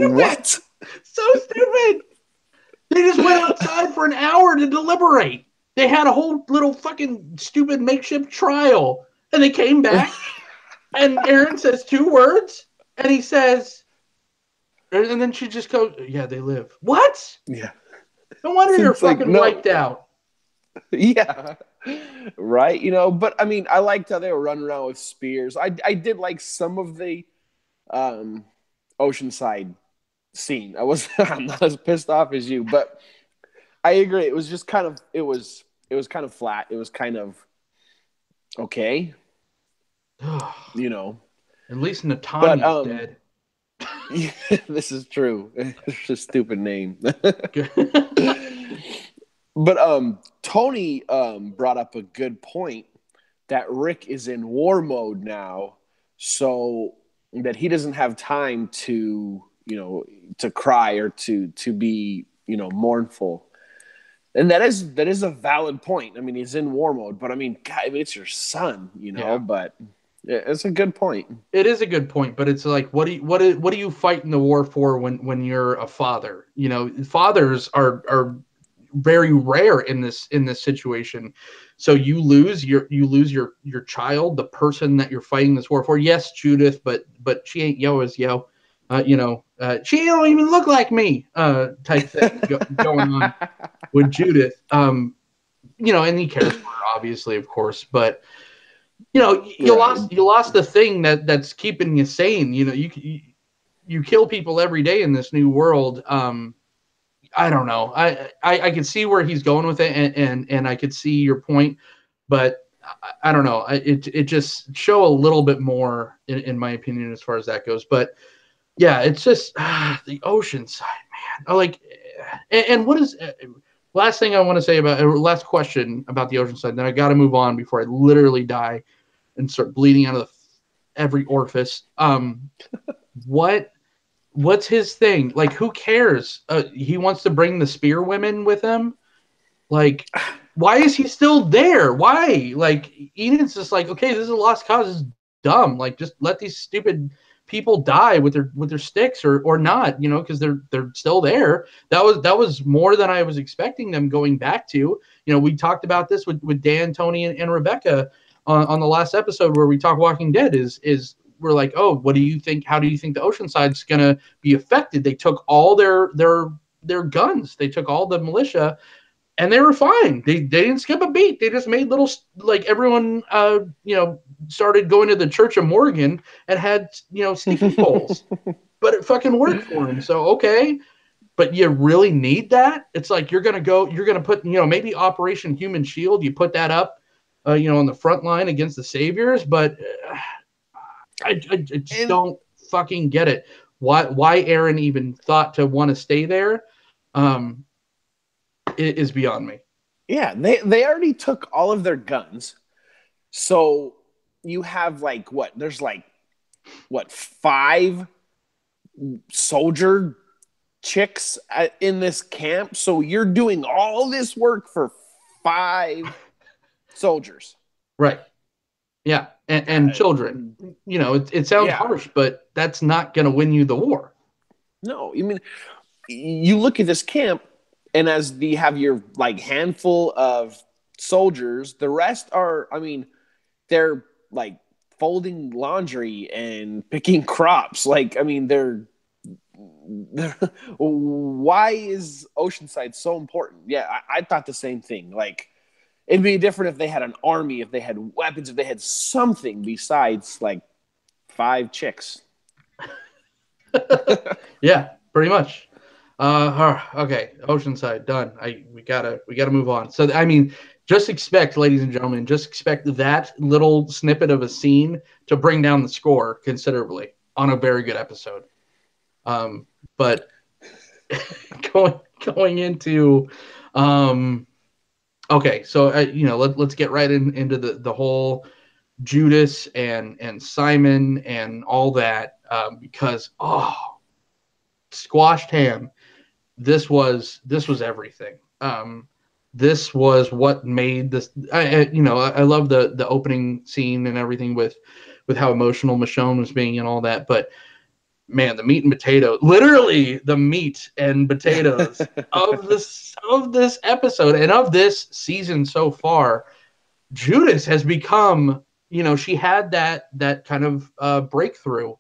What? So stupid. They just went outside for an hour to deliberate. They had a whole little fucking stupid makeshift trial, and they came back, and Aaron says 2 words, and he says, and then she just goes, yeah, they live. What? Yeah. No wonder you're fucking wiped out. Yeah. Right. But I mean, I liked how they were running around with spears. I did like some of the Oceanside scene. I'm not as pissed off as you, but I agree. It was just kind of it was kind of flat. It was kind of okay. At least But Natania's dead. Yeah, this is true. It's a stupid name. But Tony brought up a good point that Rick is in war mode now, so that he doesn't have time to, to cry or to be, mournful. And that is a valid point. I mean, he's in war mode, but I mean, God, it's your son, Yeah. but it's a good point. It is a good point, but it's like, what do you fight in the war for when you're a father? Fathers are very rare in this situation. So you lose your child, the person that you're fighting this war for. Yes, Judith, but she ain't yo as yo. She don't even look like me, type thing going on with Judith. And he cares for her, obviously, of course, but you lost the thing that's keeping you sane. You kill people every day in this new world. I don't know. I can see where he's going with it, and I could see your point, but I don't know. It just show a little bit more in my opinion as far as that goes. But yeah, it's just the ocean side, man. Like, and what is last thing I want to say about last question about the ocean side? Then I got to move on before I literally die and start bleeding out of every orifice. What's his thing? Like, who cares? He wants to bring the spear women with him. Like, why is he still there? Why? Like, Enid's just like, okay, this is a lost cause. This is dumb. Like, just let these stupid people die with their sticks or not, because they're still there. That was more than I was expecting them going back to. We talked about this with Dan, Tony, and Rebecca on the last episode where we talk Walking Dead. Is we're like, oh, what do you think? How do you think the Oceanside's gonna be affected? They took all their guns. They took all the militia, and they were fine. They didn't skip a beat. They just made little, like, everyone, started going to the Church of Morgan and had, sneaky poles. But it fucking worked for them. So, okay. But you really need that? It's like you're going to put, maybe Operation Human Shield, you put that up, on the front line against the Saviors. But I just don't fucking get it. Why Aaron even thought to want to stay there. It is beyond me. Yeah, they already took all of their guns. So you have there's 5 soldier chicks in this camp. So you're doing all this work for 5 soldiers. Right. Yeah. And children. It sounds harsh, but that's not going to win you the war. No, I mean, you look at this camp, and as you have your handful of soldiers, the rest are, they're folding laundry and picking crops. They're why is Oceanside so important? Yeah, I thought the same thing. It'd be different if they had an army, if they had weapons, if they had something besides 5 chicks. Yeah, pretty much. Okay, Oceanside done. We gotta move on. So just expect, ladies and gentlemen, that little snippet of a scene to bring down the score considerably on a very good episode. But going into okay, so let's get right into the whole Judas and Simon and all that, because squashed ham. This was everything. This was what made this. I love the opening scene and everything with how emotional Michonne was being and all that. But man, the meat and potatoes, literally the meat and potatoes of this episode and of this season so far, Judas has become. She had that kind of breakthrough,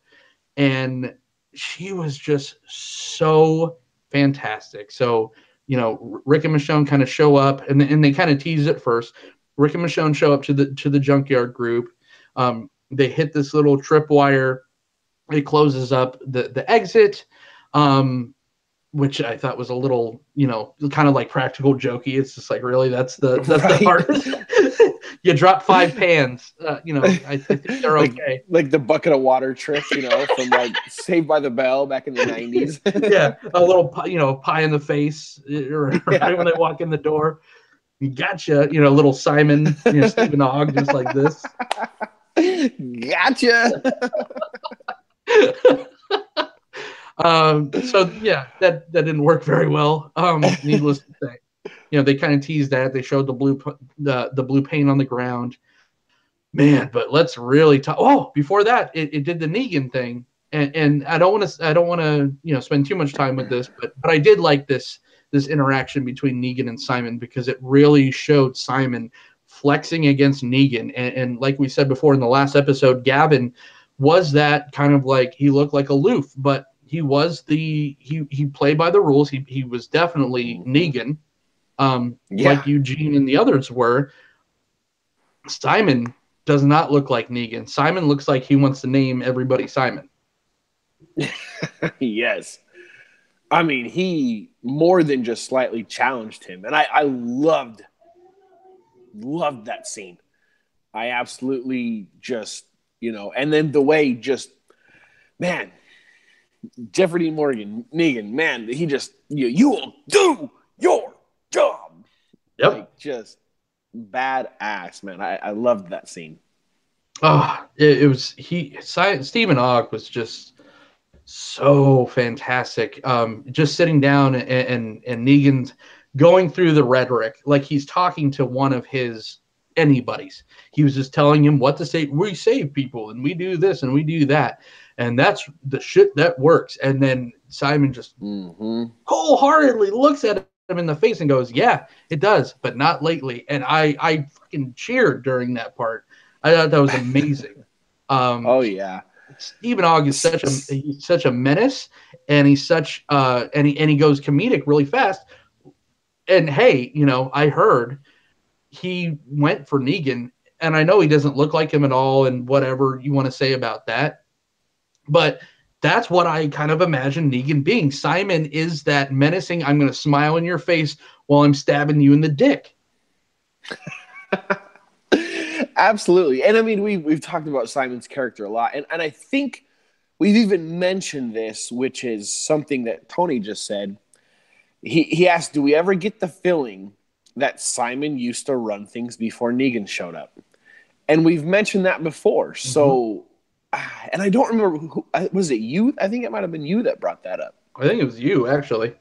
and she was just so fantastic. So, Rick and Michonne kind of show up, and they kind of tease it first. Rick and Michonne show up to the junkyard group. They hit this little tripwire. It closes up the exit, which I thought was a little, kind of practical jokey. It's just really that's the hardest. You drop 5 pans. I think they're okay. Like the bucket of water trick, from Saved by the Bell back in the 90s. Yeah, a little, pie in the face right when they walk in the door. Gotcha. You know, little Simon, you know, Stephen Ogg, just like this. Gotcha. So yeah, that didn't work very well. Needless to say, you know, they kind of teased that. They showed the blue paint on the ground. Man, but let's really talk. Oh, before that, it did the Negan thing, and I don't want to you know spend too much time with this, but I did like this interaction between Negan and Simon because it really showed Simon flexing against Negan, and like we said before in the last episode, Gavin was that kind of like he looked like aloof, but he was he played by the rules. He was definitely Negan, like Yeah. Eugene and the others were. Simon does not look like Negan. Simon looks like he wants to name everybody Simon. Yes. I mean, he more than just slightly challenged him. And I loved that scene. I absolutely just, you know, and then the way just, man, Jeffrey Dean Morgan, Negan, man, he just, you will do your job. Yep. Like, just badass, man. I loved that scene. Oh, it was Stephen Ogg was just so fantastic. Just sitting down and Negan's going through the rhetoric like he's talking to one of his anybody's. He was just telling him what to say. We save people and we do this and we do that. And that's the shit that works. And then Simon just wholeheartedly looks at him in the face and goes, yeah, it does, but not lately. And I fucking cheered during that part. I thought that was amazing. Oh, yeah. Stephen Ogg is he's such a menace, and he's such and he goes comedic really fast. And hey, you know, I heard he went for Negan, and I know he doesn't look like him at all, and whatever you want to say about that, but that's what I kind of imagine Negan being. Simon is that menacing. I'm going to smile in your face while I'm stabbing you in the dick. Absolutely. And I mean, we've talked about Simon's character a lot. And I think we've even mentioned this, which is something that Tony just said. He asked, do we ever get the feeling that Simon used to run things before Negan showed up? And we've mentioned that before. So, and I don't remember, who was it you? I think it might have been you that brought that up. I think it was you, actually.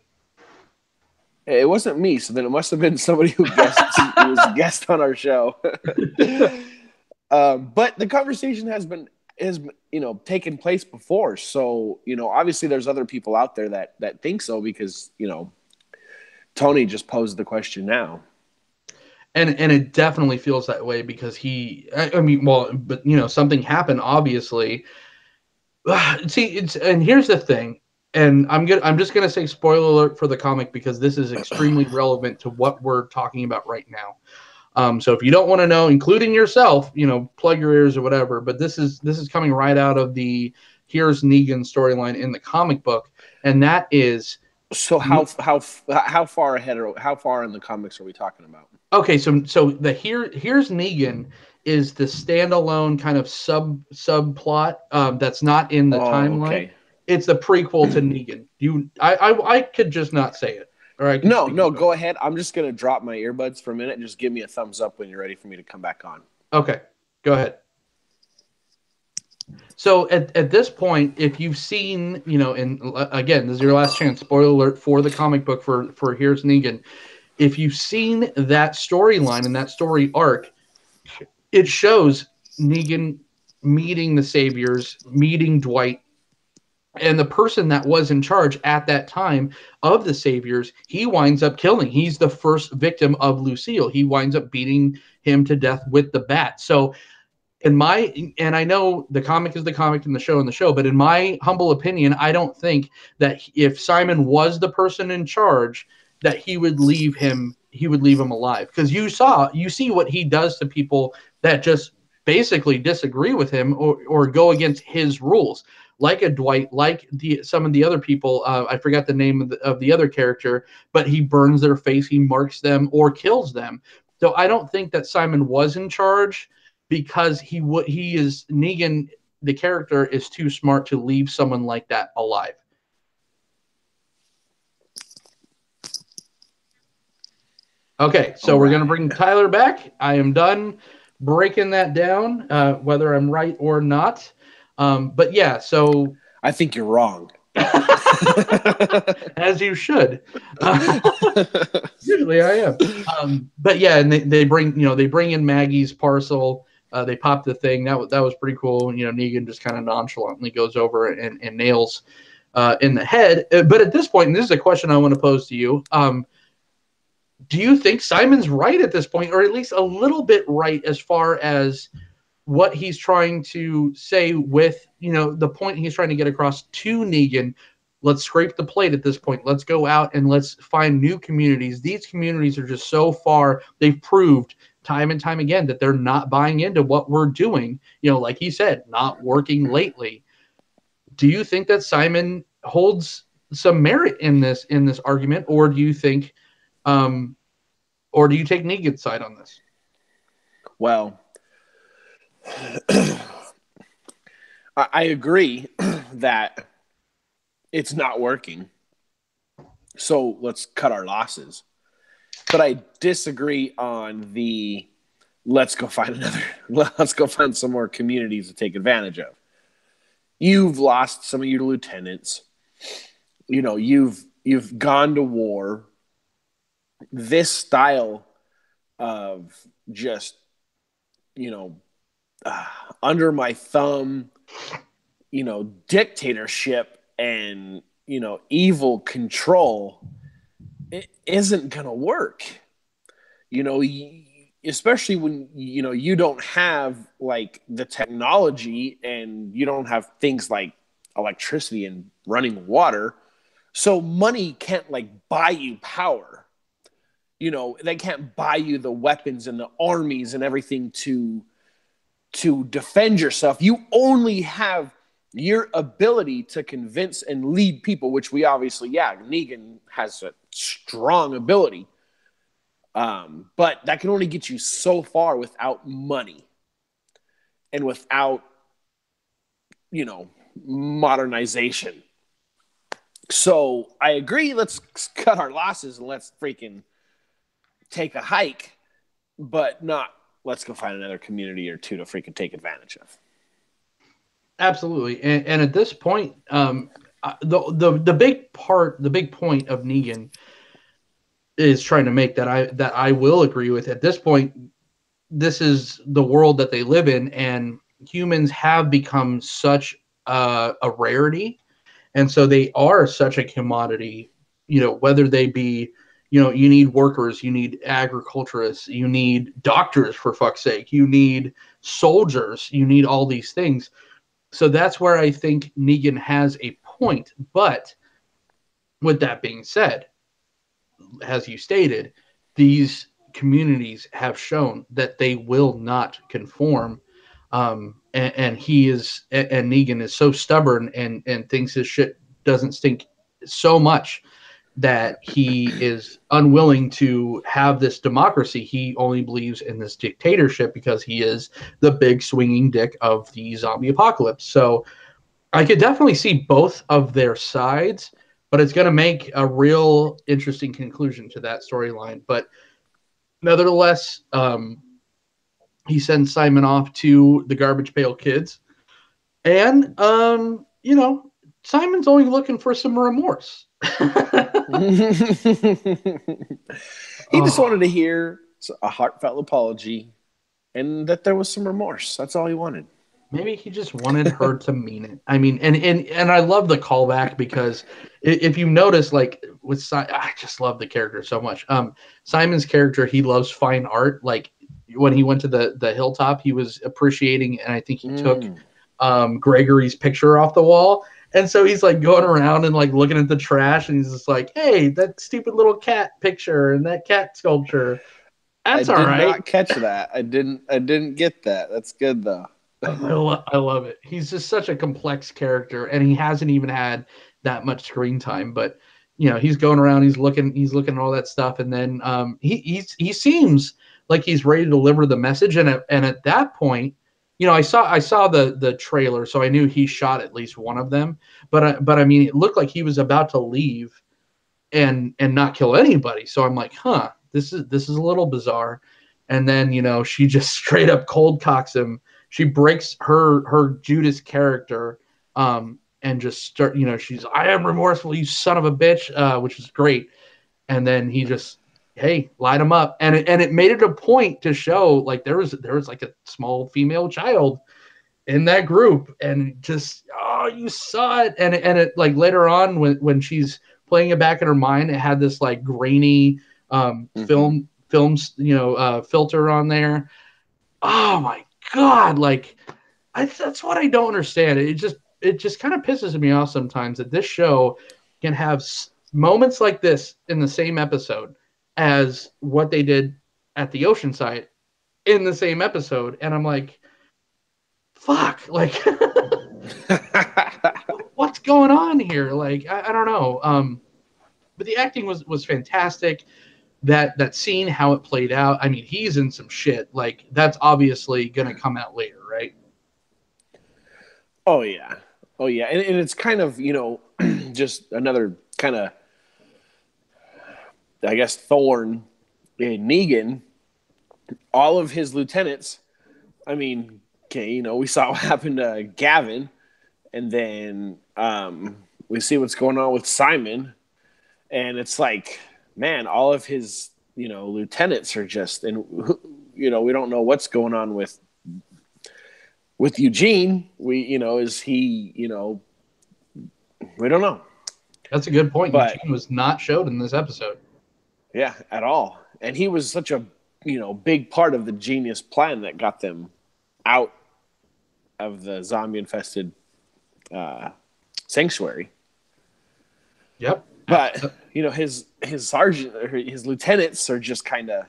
It wasn't me, so then it must have been somebody who was a guest on our show. But the conversation has taken place before. So, you know, obviously there's other people out there that think so because, you know, Tony just posed the question now. And it definitely feels that way because I mean, well, but you know, something happened, obviously. See, and here's the thing. And I'm just gonna say spoiler alert for the comic because this is extremely relevant to what we're talking about right now. So if you don't want to know, including yourself, you know, plug your ears or whatever. But this is coming right out of the Here's Negan storyline in the comic book, and that is. So how far ahead or how far in the comics are we talking about? Okay, so the Here's Negan is the standalone kind of subplot that's not in the timeline. Okay. It's the prequel to Negan. I could just not say it. Or I could No, go ahead. I'm just gonna drop my earbuds for a minute and just give me a thumbs up when you're ready for me to come back on. Okay, go ahead. So at this point, if you've seen, you know, and again, this is your last chance. Spoiler alert for the comic book for Here's Negan. If you've seen that storyline and that story arc, it shows Negan meeting the Saviors, meeting Dwight, and the person that was in charge at that time of the Saviors, he winds up killing. He's the first victim of Lucille. He winds up beating him to death with the bat. So and I know the comic is the comic and the show, but in my humble opinion, I don't think that if Simon was the person in charge, that he would leave him alive. Because you see what he does to people that just basically disagree with him or go against his rules, like a Dwight, like some of the other people. I forgot the name of the other character, but he burns their face, he marks them, or kills them. So I don't think that Simon was in charge because he is Negan, the character, is too smart to leave someone like that alive. Okay, All so we're going to right. bring Tyler back. I am done breaking that down, whether I'm right or not. But yeah, so I think you're wrong. as you should. Usually I am. But yeah, and they bring they bring in Maggie's parcel. They pop the thing. That was pretty cool. Negan just kind of nonchalantly goes over and nails in the head. But at this point, and this is a question I want to pose to you. Do you think Simon's right at this point, or at least a little bit right as far as what he's trying to say with, the point he's trying to get across to Negan? Let's scrape the plate at this point. Let's go out and let's find new communities. These communities are just so far, they've proved time and time again that they're not buying into what we're doing. Like he said, not working lately. Do you think that Simon holds some merit in this argument, or do you think or do you take Negan's side on this? Well, I agree that it's not working. So let's cut our losses. But I disagree on the let's go find some more communities to take advantage of. You've lost some of your lieutenants. You've gone to war. This style of just, under my thumb, dictatorship and, evil control, it isn't going to work. Especially when, you don't have like the technology and you don't have things like electricity and running water. So money can't like buy you power. They can't buy you the weapons and the armies and everything to defend yourself. You only have your ability to convince and lead people, which we obviously, Negan has a strong ability. But that can only get you so far without money and without, modernization. So I agree. Let's cut our losses and let's freaking take a hike, but not let's go find another community or two to freaking take advantage of. Absolutely, and at this point, the big point of Negan is trying to make that I will agree with. At this point, this is the world that they live in, and humans have become such a rarity, and so they are such a commodity. Whether they be, you need workers, you need agriculturists, you need doctors, for fuck's sake, you need soldiers, you need all these things. So that's where I think Negan has a point. But with that being said, as you stated, these communities have shown that they will not conform. And Negan is so stubborn and thinks his shit doesn't stink so much that he is unwilling to have this democracy. He only believes in this dictatorship because he is the big swinging dick of the zombie apocalypse. So I could definitely see both of their sides, but it's going to make a real interesting conclusion to that storyline. But nevertheless, he sends Simon off to the Garbage Pail Kids, and Simon's only looking for some remorse. He just wanted to hear a heartfelt apology and that there was some remorse. That's all he wanted. Maybe he just wanted her to mean it. I mean, and I love the callback because if you notice, like I just love the character so much. Simon's character, he loves fine art. Like when he went to the hilltop, he was appreciating, and I think he took Gregory's picture off the wall. And so he's like going around and like looking at the trash, and he's just like, "Hey, that stupid little cat picture and that cat sculpture. That's all right." I did not catch that. I didn't get that. That's good though. I love it. He's just such a complex character, and he hasn't even had that much screen time. But he's going around, he's looking at all that stuff, and then he seems like he's ready to deliver the message. And at that point, I saw the trailer, so I knew he shot at least one of them. But I mean, it looked like he was about to leave and not kill anybody. So I'm like, huh, this is a little bizarre. And then, she just straight up cold cocks him. She breaks her Judas character, and just start, she's, I am remorseful, you son of a bitch, which is great. And then he just, hey, light him up. And it made it a point to show, like, there was like a small female child in that group, and just, oh, you saw it. And it like later on when she's playing it back in her mind, it had this like grainy films, filter on there. Oh my God. Like, that's what I don't understand. It just kind of pisses me off sometimes that this show can have moments like this in the same episode as what they did at the Oceanside in the same episode. And I'm like, fuck, like, what's going on here? Like, I don't know. But the acting was fantastic. That scene, how it played out. I mean, he's in some shit. Like, that's obviously going to come out later, right? Oh yeah. And it's kind of, just another kind of, I guess, thorn in Negan. All of his lieutenants, I mean, okay, we saw what happened to Gavin, and then we see what's going on with Simon, and it's like, man, all of his, lieutenants are just, and we don't know what's going on with Eugene. Is he, we don't know. That's a good point. But Eugene was not showed in this episode. Yeah, at all. And he was such a, big part of the genius plan that got them out of the zombie-infested sanctuary. Yep. But, his sergeant, or his lieutenants are just kind of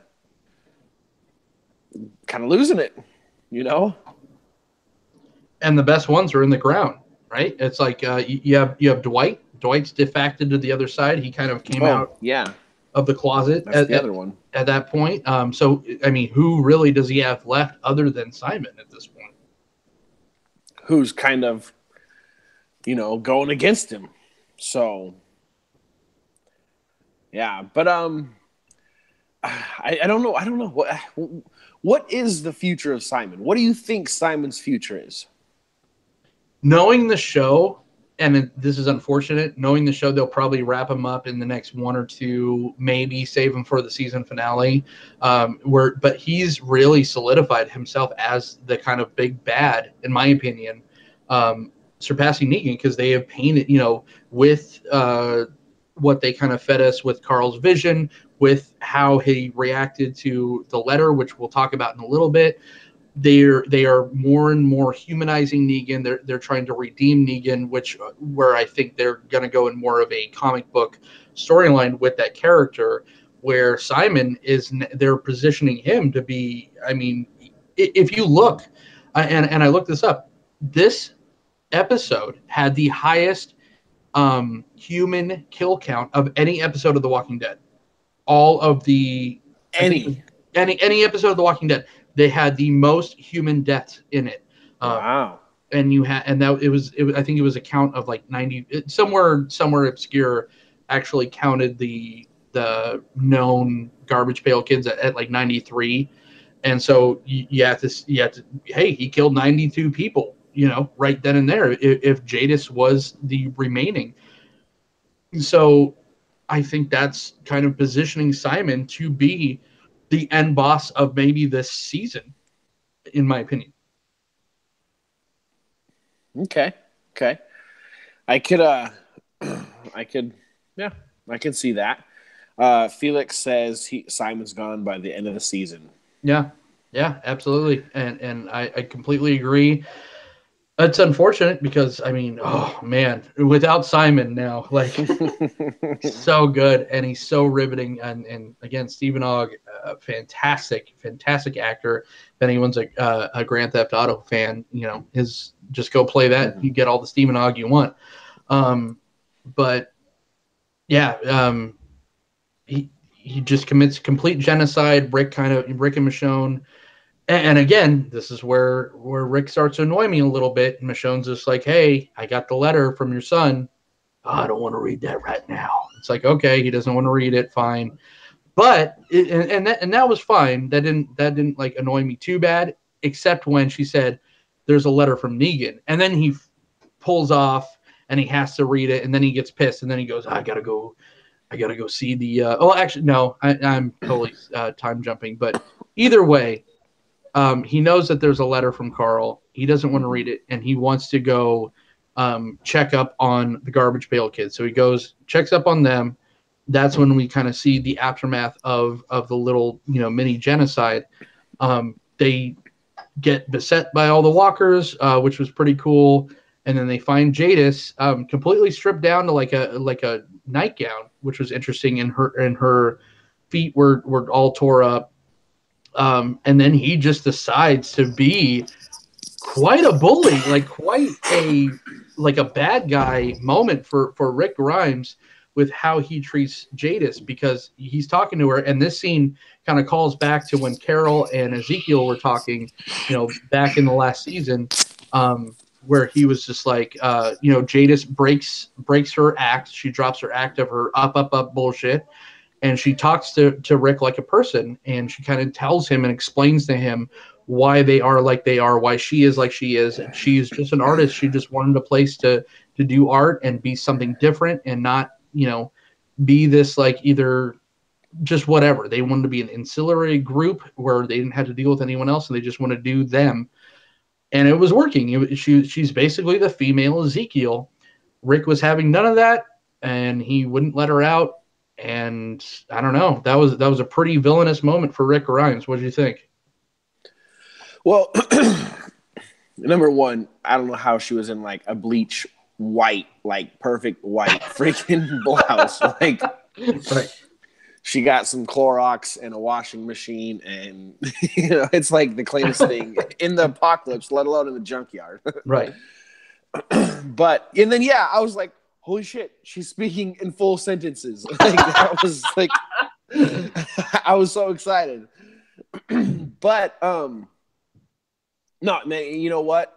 losing it, And the best ones are in the ground, right? It's like you have Dwight. Dwight's defected to the other side. He kind of came out of the closet. That's the other one. At that point. So, I mean, who really does he have left other than Simon at this point? Who's kind of, going against him. So, yeah. But I don't know. I don't know. What is the future of Simon? What do you think Simon's future is? Knowing the show, and this is unfortunate, knowing the show, they'll probably wrap him up in the next one or two, maybe save him for the season finale. But he's really solidified himself as the kind of big bad, in my opinion, surpassing Negan, because they have painted, with what they kind of fed us with Carl's vision, with how he reacted to the letter, which we'll talk about in a little bit. They are more and more humanizing Negan. They're trying to redeem Negan, where I think they're going to go in more of a comic book storyline with that character, where Simon they're positioning him to be. I mean, if you look, and I looked this up, this episode had the highest human kill count of any episode of The Walking Dead. All of the any episode of The Walking Dead. They had the most human deaths in it. Wow. And it was I think it was a count of like 90, somewhere obscure actually counted the known garbage pail kids at like 93. And so you have to, hey, he killed 92 people, right then and there, if Jadis was the remaining. So I think that's kind of positioning Simon to be the end boss of maybe this season, in my opinion. Okay. I could see that. Felix says Simon's gone by the end of the season. Yeah, absolutely. And I completely agree. It's unfortunate because, I mean, oh man, without Simon now, like, so good, and he's so riveting. And again, Stephen Ogg, fantastic actor. If anyone's a Grand Theft Auto fan, just go play that. Mm-hmm. You get all the Stephen Ogg you want. But yeah, he just commits complete genocide. Rick and Michonne. And again, this is where Rick starts to annoy me a little bit. And Michonne's just like, hey, I got the letter from your son. Oh, I don't want to read that right now. It's like, okay, he doesn't want to read it. Fine. But that was fine. That didn't like annoy me too bad, except when she said, "There's a letter from Negan," and then he pulls off and he has to read it, and then he gets pissed, and then he goes, I gotta go see the." Oh, actually, no, I'm totally time jumping, but either way, he knows that there's a letter from Carl. He doesn't want to read it, and he wants to go check up on the Garbage Pail Kids. So he goes, checks up on them. That's when we kind of see the aftermath of the little mini genocide. They get beset by all the walkers, which was pretty cool. And then they find Jadis completely stripped down to like a nightgown, which was interesting. And her feet were all tore up. And then he just decides to be quite a bully, like quite a bad guy moment for Rick Grimes with how he treats Jadis, because he's talking to her, and this scene kind of calls back to when Carol and Ezekiel were talking, back in the last season, where he was just like, Jadis breaks her act. She drops her act of her up bullshit, and she talks to Rick like a person, and she kind of tells him and explains to him why they are like they are, why she is like she is. And she's just an artist. She just wanted a place to do art and be something different, and not, be this like either just whatever. They wanted to be an ancillary group where they didn't have to deal with anyone else, and they just want to do them. And it was working. She's basically the female Ezekiel. Rick was having none of that, and he wouldn't let her out. And I don't know. That was a pretty villainous moment for Rick Grimes. What do you think? Well, number one, I don't know how she was in like a bleach white, like perfect white freaking blouse. Like, Right. she got some Clorox and a washing machine, and it's like the cleanest thing in the apocalypse, let alone in the junkyard. Right. And then I was like, holy shit, she's speaking in full sentences. Like, that was like, I was so excited. But no, man, you know what?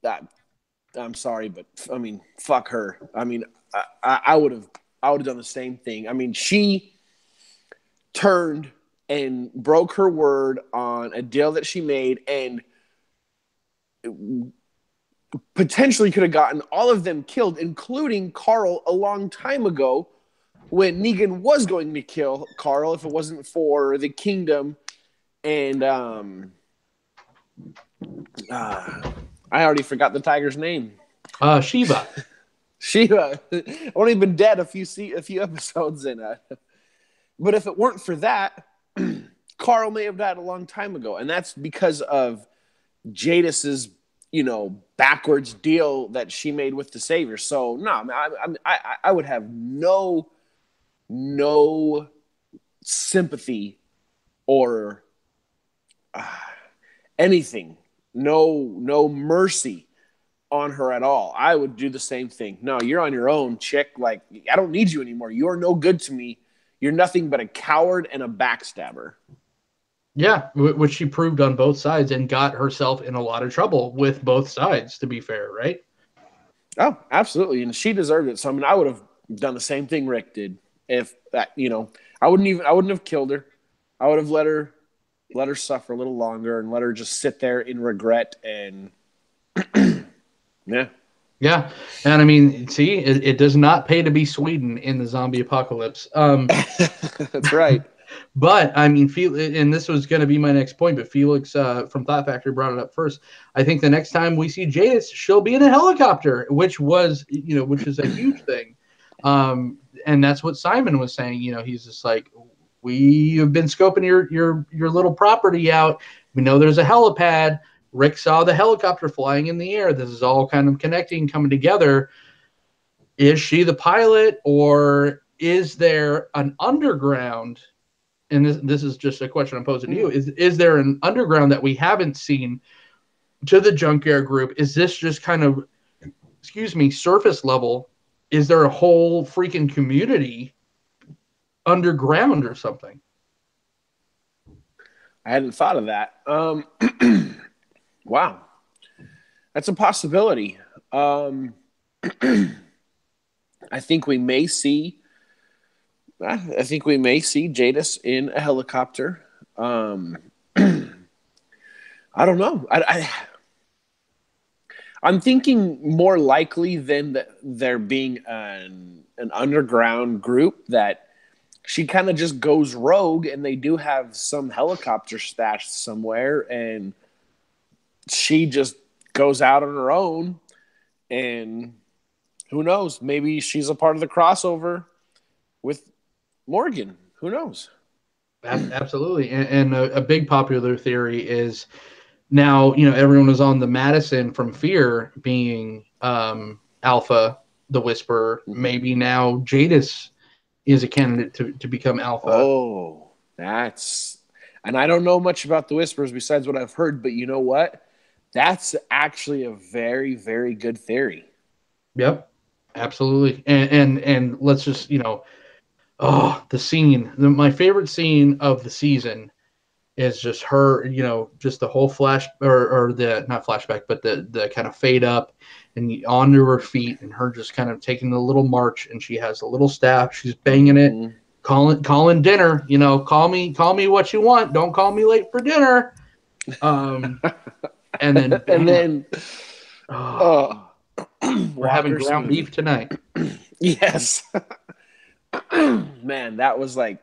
I'm sorry, but I mean, fuck her. I mean, I would have done the same thing. I mean, she turned and broke her word on a deal that she made, and potentially could have gotten all of them killed, including Carl, a long time ago, when Negan was going to kill Carl if it wasn't for the kingdom. And I already forgot the tiger's name. Shiva. Shiva. Only been dead a few episodes in it. But if it weren't for that, Carl may have died a long time ago, and that's because of Jadis's, backwards deal that she made with the Savior. So no, I would have no sympathy or anything, no mercy on her at all. I would do the same thing. No, you're on your own, chick. Like, I don't need you anymore. You're no good to me. You're nothing but a coward and a backstabber. Yeah, which she proved on both sides and got herself in a lot of trouble with both sides, to be fair, right? Oh, absolutely. And she deserved it. So, I mean, I would have done the same thing Rick did. If that, I wouldn't have killed her. I would have let her suffer a little longer and let her just sit there in regret. And yeah. Yeah. And I mean, see, it does not pay to be Sweden in the zombie apocalypse. That's right. But I mean, and this was going to be my next point, but Felix from Thought Factory brought it up first. I think the next time we see Jadis, she'll be in a helicopter, which is a huge thing. And that's what Simon was saying. He's just like, we have been scoping your little property out. We know there's a helipad. Rick saw the helicopter flying in the air. This is all kind of connecting, coming together. Is she the pilot, or is there an underground? And this is just a question I'm posing to you. Is there an underground that we haven't seen to the junkyard group? Is this just kind of, surface level? Is there a whole freaking community underground or something? I hadn't thought of that. Wow. That's a possibility. I think we may see I think we may see Jadis in a helicopter. I don't know. I'm thinking more likely than there being an underground group that she kind of just goes rogue, and they do have some helicopter stashed somewhere, and she just goes out on her own, and who knows? Maybe she's a part of the crossover with Morgan. Who knows? Absolutely. And a big popular theory is now, everyone was on the Madison from Fear being Alpha, the Whisperer. Maybe now Jadis is a candidate to become Alpha. Oh, and I don't know much about the Whisperers besides what I've heard, but you know what? That's actually a very, very good theory. Yep, absolutely. And let's just, the scene. My favorite scene of the season is just her, just the whole flash or the not flashback, but the kind of fade up and onto her feet, and her just kind of taking the little march, and she has a little staff, she's banging it, calling dinner, call me what you want, don't call me late for dinner. And then bam, we're having ground beef tonight. Yes. Man, that was like,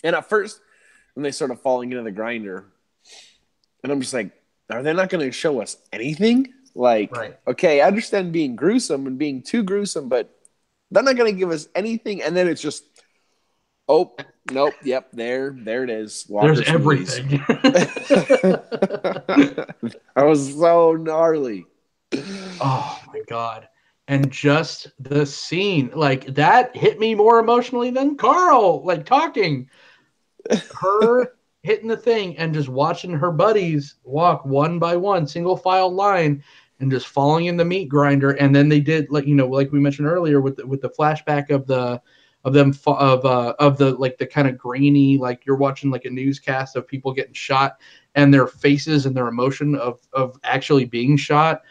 and at first when they started falling into the grinder, and I'm just like, are they not going to show us anything? Like, right. Okay, I understand being gruesome and being too gruesome, but they're not going to give us anything. And then it's just, oh, nope, yep, there it is. Walker There's everything. That was so gnarly. Oh my God. And just the scene, like that hit me more emotionally than Carl, like talking. Her hitting the thing and just watching her buddies walk one by one, single file line, and just falling in the meat grinder. And then they did, like we mentioned earlier, with the flashback of the like the kind of grainy, like you're watching like a newscast of people getting shot and their faces and their emotion of actually being shot.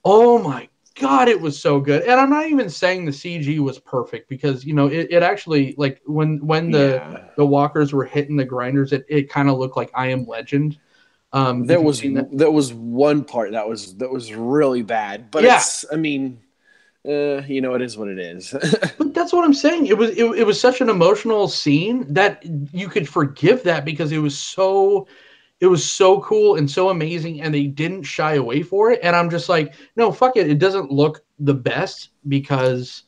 Oh my God, it was so good. And I'm not even saying the CG was perfect, because it actually, like when the walkers were hitting the grinders, it kind of looked like I Am Legend. There was one part that was really bad, but it's, I mean, it is what it is. But that's what I'm saying. It was such an emotional scene that you could forgive that, because it was so cool and so amazing, and they didn't shy away for it. And I'm just like, no, fuck it. It doesn't look the best because,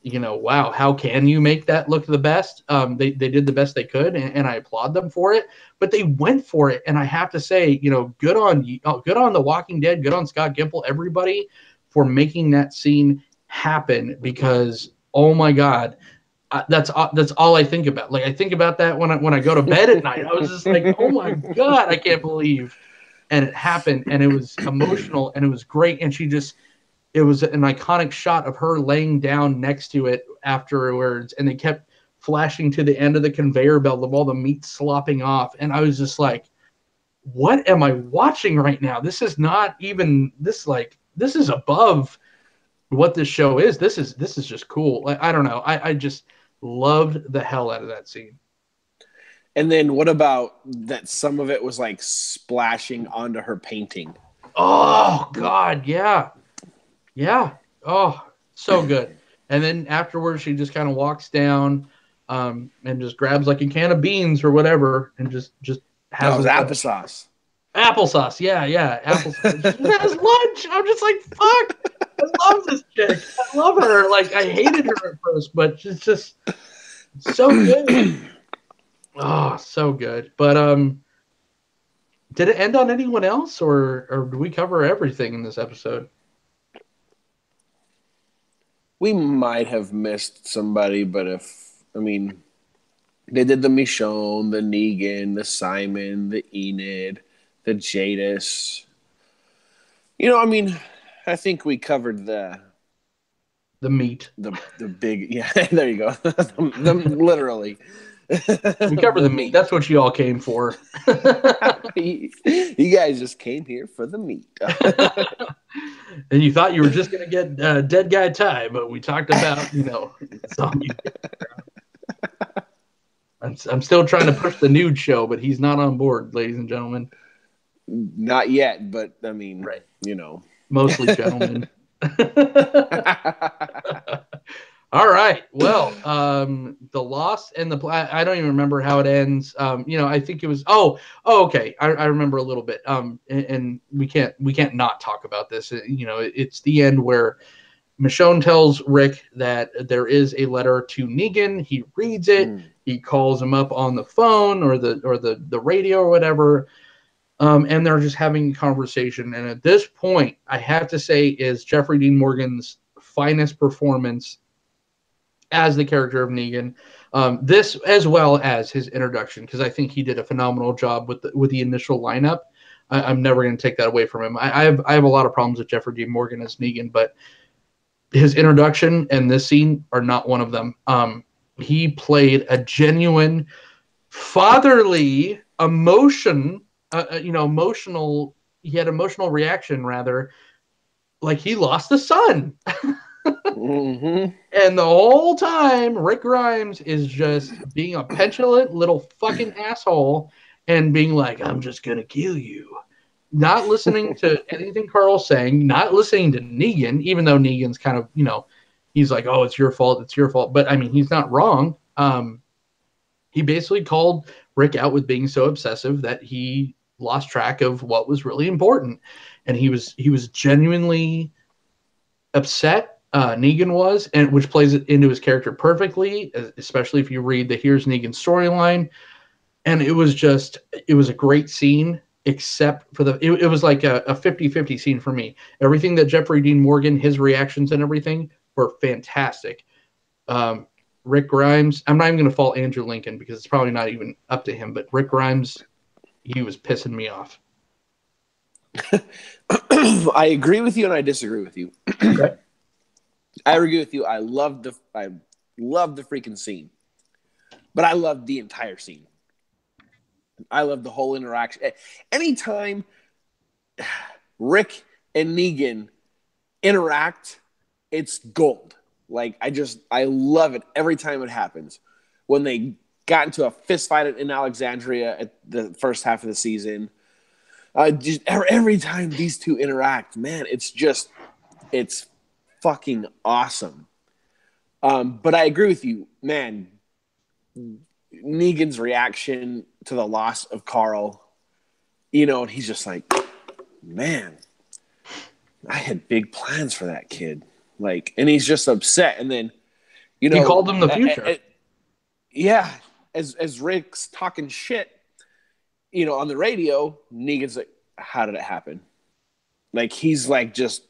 wow, how can you make that look the best? They did the best they could, and I applaud them for it. But they went for it, and I have to say, good on The Walking Dead, good on Scott Gimple, everybody, for making that scene happen, because, oh my God, that's all I think about. Like, I think about that when I go to bed at night. I was just like, oh my God, I can't believe. And it happened, and it was emotional, and it was great. And it was an iconic shot of her laying down next to it afterwards, and they kept flashing to the end of the conveyor belt of all the meat slopping off. And I was just like, what am I watching right now? This is not even this is above what this show is. This is just cool. Like, I don't know. I just loved the hell out of that scene. And then what about that? Some of it was like splashing onto her painting. Oh God, yeah. Oh, so good. And then afterwards, she just kind of walks down, and just grabs like a can of beans or whatever, and just has applesauce. Applesauce, yeah, applesauce. She has lunch. I'm just like, fuck. I love this chick. I love her. Like, I hated her at first, but she's just so good. Oh, so good. But did it end on anyone else, or did we cover everything in this episode? We might have missed somebody, but they did the Michonne, the Negan, the Simon, the Enid, the Jadis. I think we covered the meat. The big, yeah, there you go. Literally. We covered the meat. That's what you all came for. You guys just came here for the meat. And you thought you were just going to get dead guy time, but we talked about, zombie. I'm still trying to push the nude show, but he's not on board, ladies and gentlemen. Not yet, but I mean, Right. you know. Mostly gentlemen. All right. Well, the Lost and the I don't even remember how it ends. I think it was okay. I remember a little bit. And we can't not talk about this. It's the end where Michonne tells Rick that there is a letter to Negan. He reads it. He calls him up on the phone or the radio or whatever. And they're just having a conversation. And at this point, I have to say, is Jeffrey Dean Morgan's finest performance as the character of Negan. This as well as his introduction, because I think he did a phenomenal job with the initial lineup. I'm never going to take that away from him. I have a lot of problems with Jeffrey Dean Morgan as Negan, but his introduction and this scene are not one of them. He played a genuine fatherly emotion, emotional. He had emotional reaction rather, like he lost a son. Mm-hmm. And the whole time, Rick Grimes is just being a petulant little fucking asshole and being like, I'm just going to kill you. Not listening to anything Carl's saying, not listening to Negan, even though Negan's kind of, he's like, oh, it's your fault. It's your fault. But I mean, he's not wrong. He basically called Rick out with being so obsessive that he lost track of what was really important. And he was genuinely upset. Negan was, and which plays it into his character perfectly, especially if you read the Here's Negan storyline. And it was a great scene, except for it was like a 50-50 scene for me. Everything that Jeffrey Dean Morgan, his reactions and everything were fantastic. Rick Grimes, I'm not even going to fault Andrew Lincoln because it's probably not even up to him, but Rick Grimes, he was pissing me off. I agree with you and I disagree with you. Okay. I agree with you. I love the freaking scene, but I love the entire scene. I love the whole interaction. Anytime Rick and Negan interact, it's gold. Like I love it every time it happens. When they got into a fist fight in Alexandria at the first half of the season, just every time these two interact, man, it's fucking awesome. But I agree with you, man. Negan's reaction to the loss of Carl, and he's just like, man, I had big plans for that kid. Like, and he's just upset. And then, he called him the future. Yeah. As Rick's talking shit, on the radio, Negan's like, how did it happen? Like, he's like, just,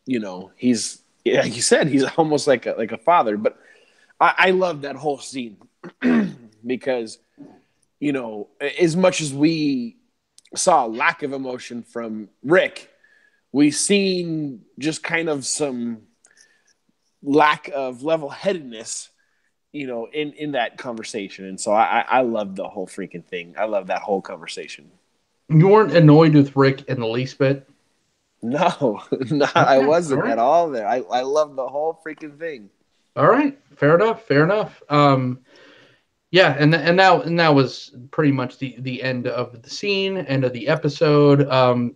he's, like you said, he's almost like a father. But I love that whole scene because, as much as we saw a lack of emotion from Rick, we seen just kind of some lack of level-headedness, in that conversation. And so I love the whole freaking thing. I love that whole conversation. You weren't annoyed with Rick in the least bit? No, I wasn't at all there. I love the whole freaking thing. All right. Fair enough. Yeah, and that was pretty much the end of the scene, end of the episode.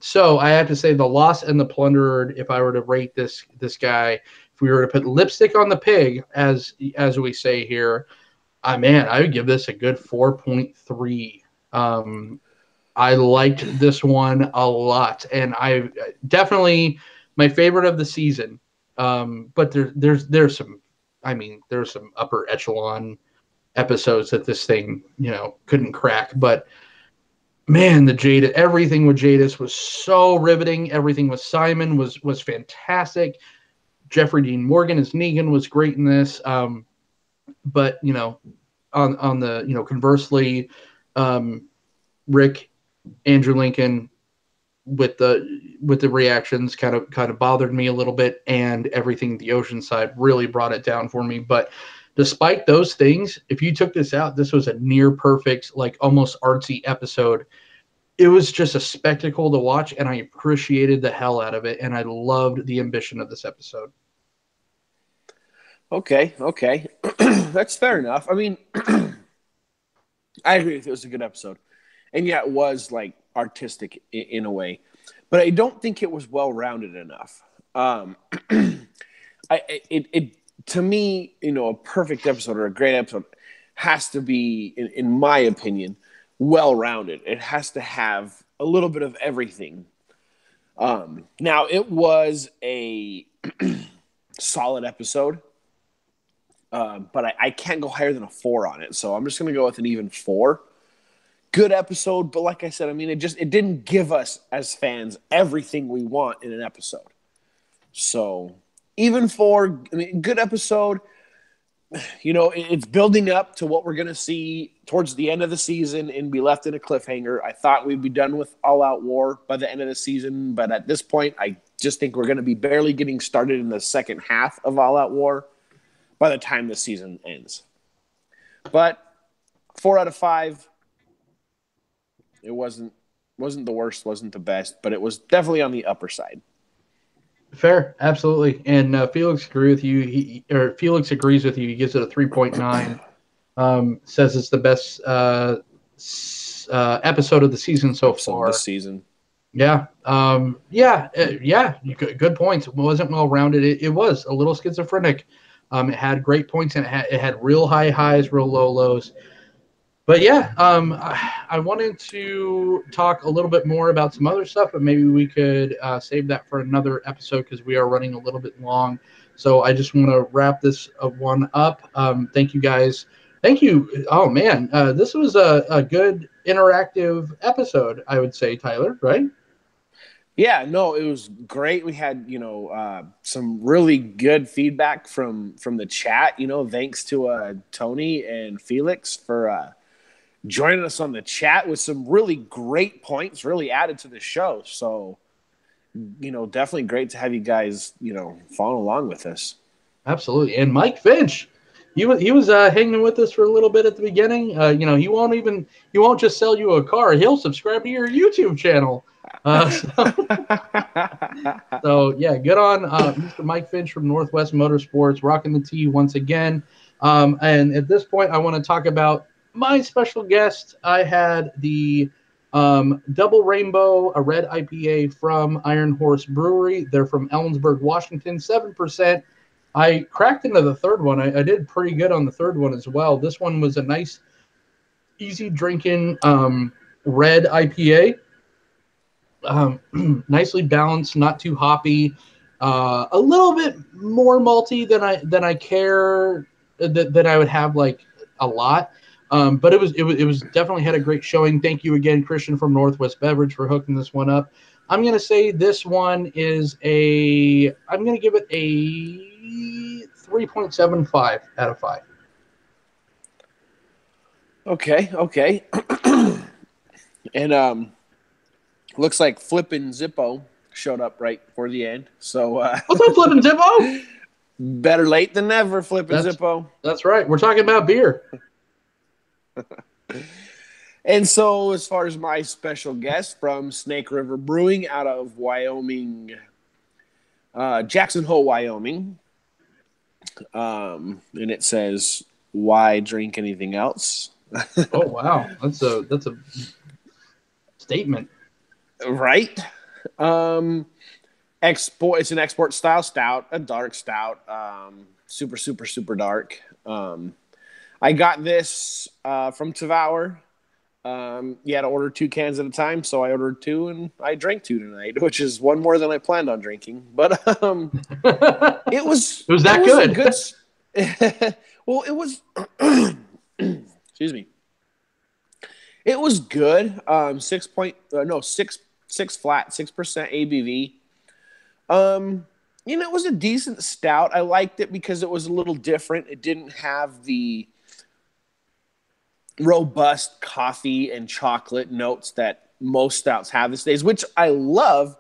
So I have to say, the Lost and the Plunderer, if I were to rate this guy, if we were to put lipstick on the pig, as we say here, man, I would give this a good 4.3. I liked this one a lot, and I definitely my favorite of the season. But there's some, there's some upper echelon episodes that this thing, couldn't crack. But man, everything with Jadis was so riveting. Everything with Simon was fantastic. Jeffrey Dean Morgan as Negan was great in this. But on the conversely, Rick, Andrew Lincoln with the reactions kind of bothered me a little bit, and everything the Oceanside really brought it down for me. But despite those things, if you took this out, this was a near perfect, like almost artsy episode. It was just a spectacle to watch, and I appreciated the hell out of it, and I loved the ambition of this episode. Okay. That's fair enough. I mean, I agree with you. It was a good episode. And yeah, it was like artistic in a way. But I don't think it was well rounded enough. Um, it to me, a perfect episode or a great episode has to be, in my opinion, well rounded. It has to have a little bit of everything. Now it was a solid episode, but I can't go higher than a 4 on it. So I'm just going to go with an even 4. Good episode, but like I said, I mean, it didn't give us as fans everything we want in an episode. So even 4, I mean, good episode. It's building up to what we're going to see towards the end of the season and be left in a cliffhanger. I thought we'd be done with All Out War by the end of the season, but at this point, I just think we're going to be barely getting started in the second half of All Out War by the time the season ends. But 4 out of 5. It wasn't the worst, wasn't the best, but it was definitely on the upper side. Fair, absolutely. And Felix agrees with you. Felix agrees with you. He gives it a 3.9. Says it's the best episode of the season so far. This season. Yeah. Good points. It wasn't well rounded. It was a little schizophrenic. It had great points and it had real high highs, real low lows. But yeah, I wanted to talk a little bit more about some other stuff, but maybe we could save that for another episode because we are running a little bit long. So I just want to wrap this one up. Thank you guys. Thank you. Oh, man. This was a good interactive episode, I would say, Tyler, right? Yeah, no, it was great. We had, some really good feedback from the chat, thanks to Tony and Felix for joining us on the chat with some really great points, really added to the show. So, definitely great to have you guys, follow along with us. Absolutely. And Mike Finch, he was hanging with us for a little bit at the beginning. He won't just sell you a car. He'll subscribe to your YouTube channel. So yeah, good on Mr. Mike Finch from Northwest Motorsports, rocking the T once again. And at this point, I want to talk about my special guest. I had the Double Rainbow, a red IPA from Iron Horse Brewery. They're from Ellensburg, Washington, 7%. I cracked into the third one. I did pretty good on the third one as well. This one was a nice, easy drinking red IPA. Nicely balanced, not too hoppy. A little bit more malty than I care that I would have like a lot. But it was definitely had a great showing. Thank you again, Christian from Northwest Beverage, for hooking this one up. I'm gonna say this one is I'm gonna give it a 3.75 out of 5. Okay. And looks like Flippin' Zippo showed up right for the end. So what's up, Flippin' Zippo? Better late than never, Flippin' Zippo. That's right. We're talking about beer. And so, as far as my special guest from Snake River Brewing out of Wyoming, Jackson Hole, Wyoming, and it says, "Why drink anything else?" Oh wow, that's a statement, right? It's an export style stout, a dark stout, super dark. I got this from Tavour. You had to order 2 cans at a time, so I ordered 2 and I drank 2 tonight, which is one more than I planned on drinking. But it was good. Well, it was. Excuse me. It was good. 6 flat, 6% ABV. It was a decent stout. I liked it because it was a little different. It didn't have the robust coffee and chocolate notes that most stouts have these days, which I love,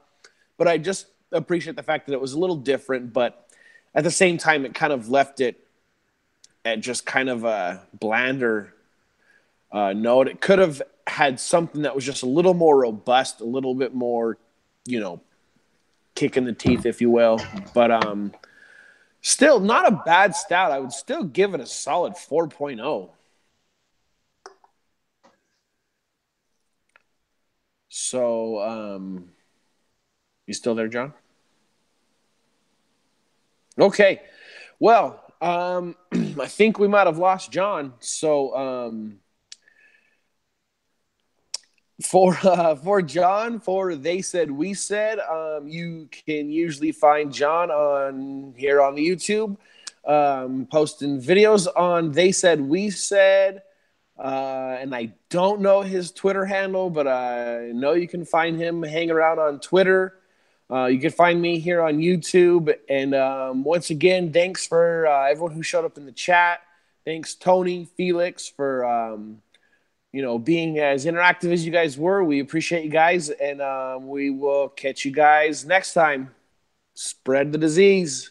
but I just appreciate the fact that it was a little different, but at the same time, it kind of left it at just kind of a blander note. It could have had something that was just a little more robust, a little bit more, kick in the teeth, if you will. But still not a bad stout. I would still give it a solid 4.0. So, you still there, John? Okay. Well, I think we might have lost John. So, for John, for They Said We Said, you can usually find John on here on the YouTube, posting videos on They Said We Said. And I don't know his Twitter handle, but I know you can find him hang around on Twitter. You can find me here on YouTube. And once again, thanks for everyone who showed up in the chat. Thanks, Tony, Felix, for being as interactive as you guys were. We appreciate you guys, and we will catch you guys next time. Spread the disease.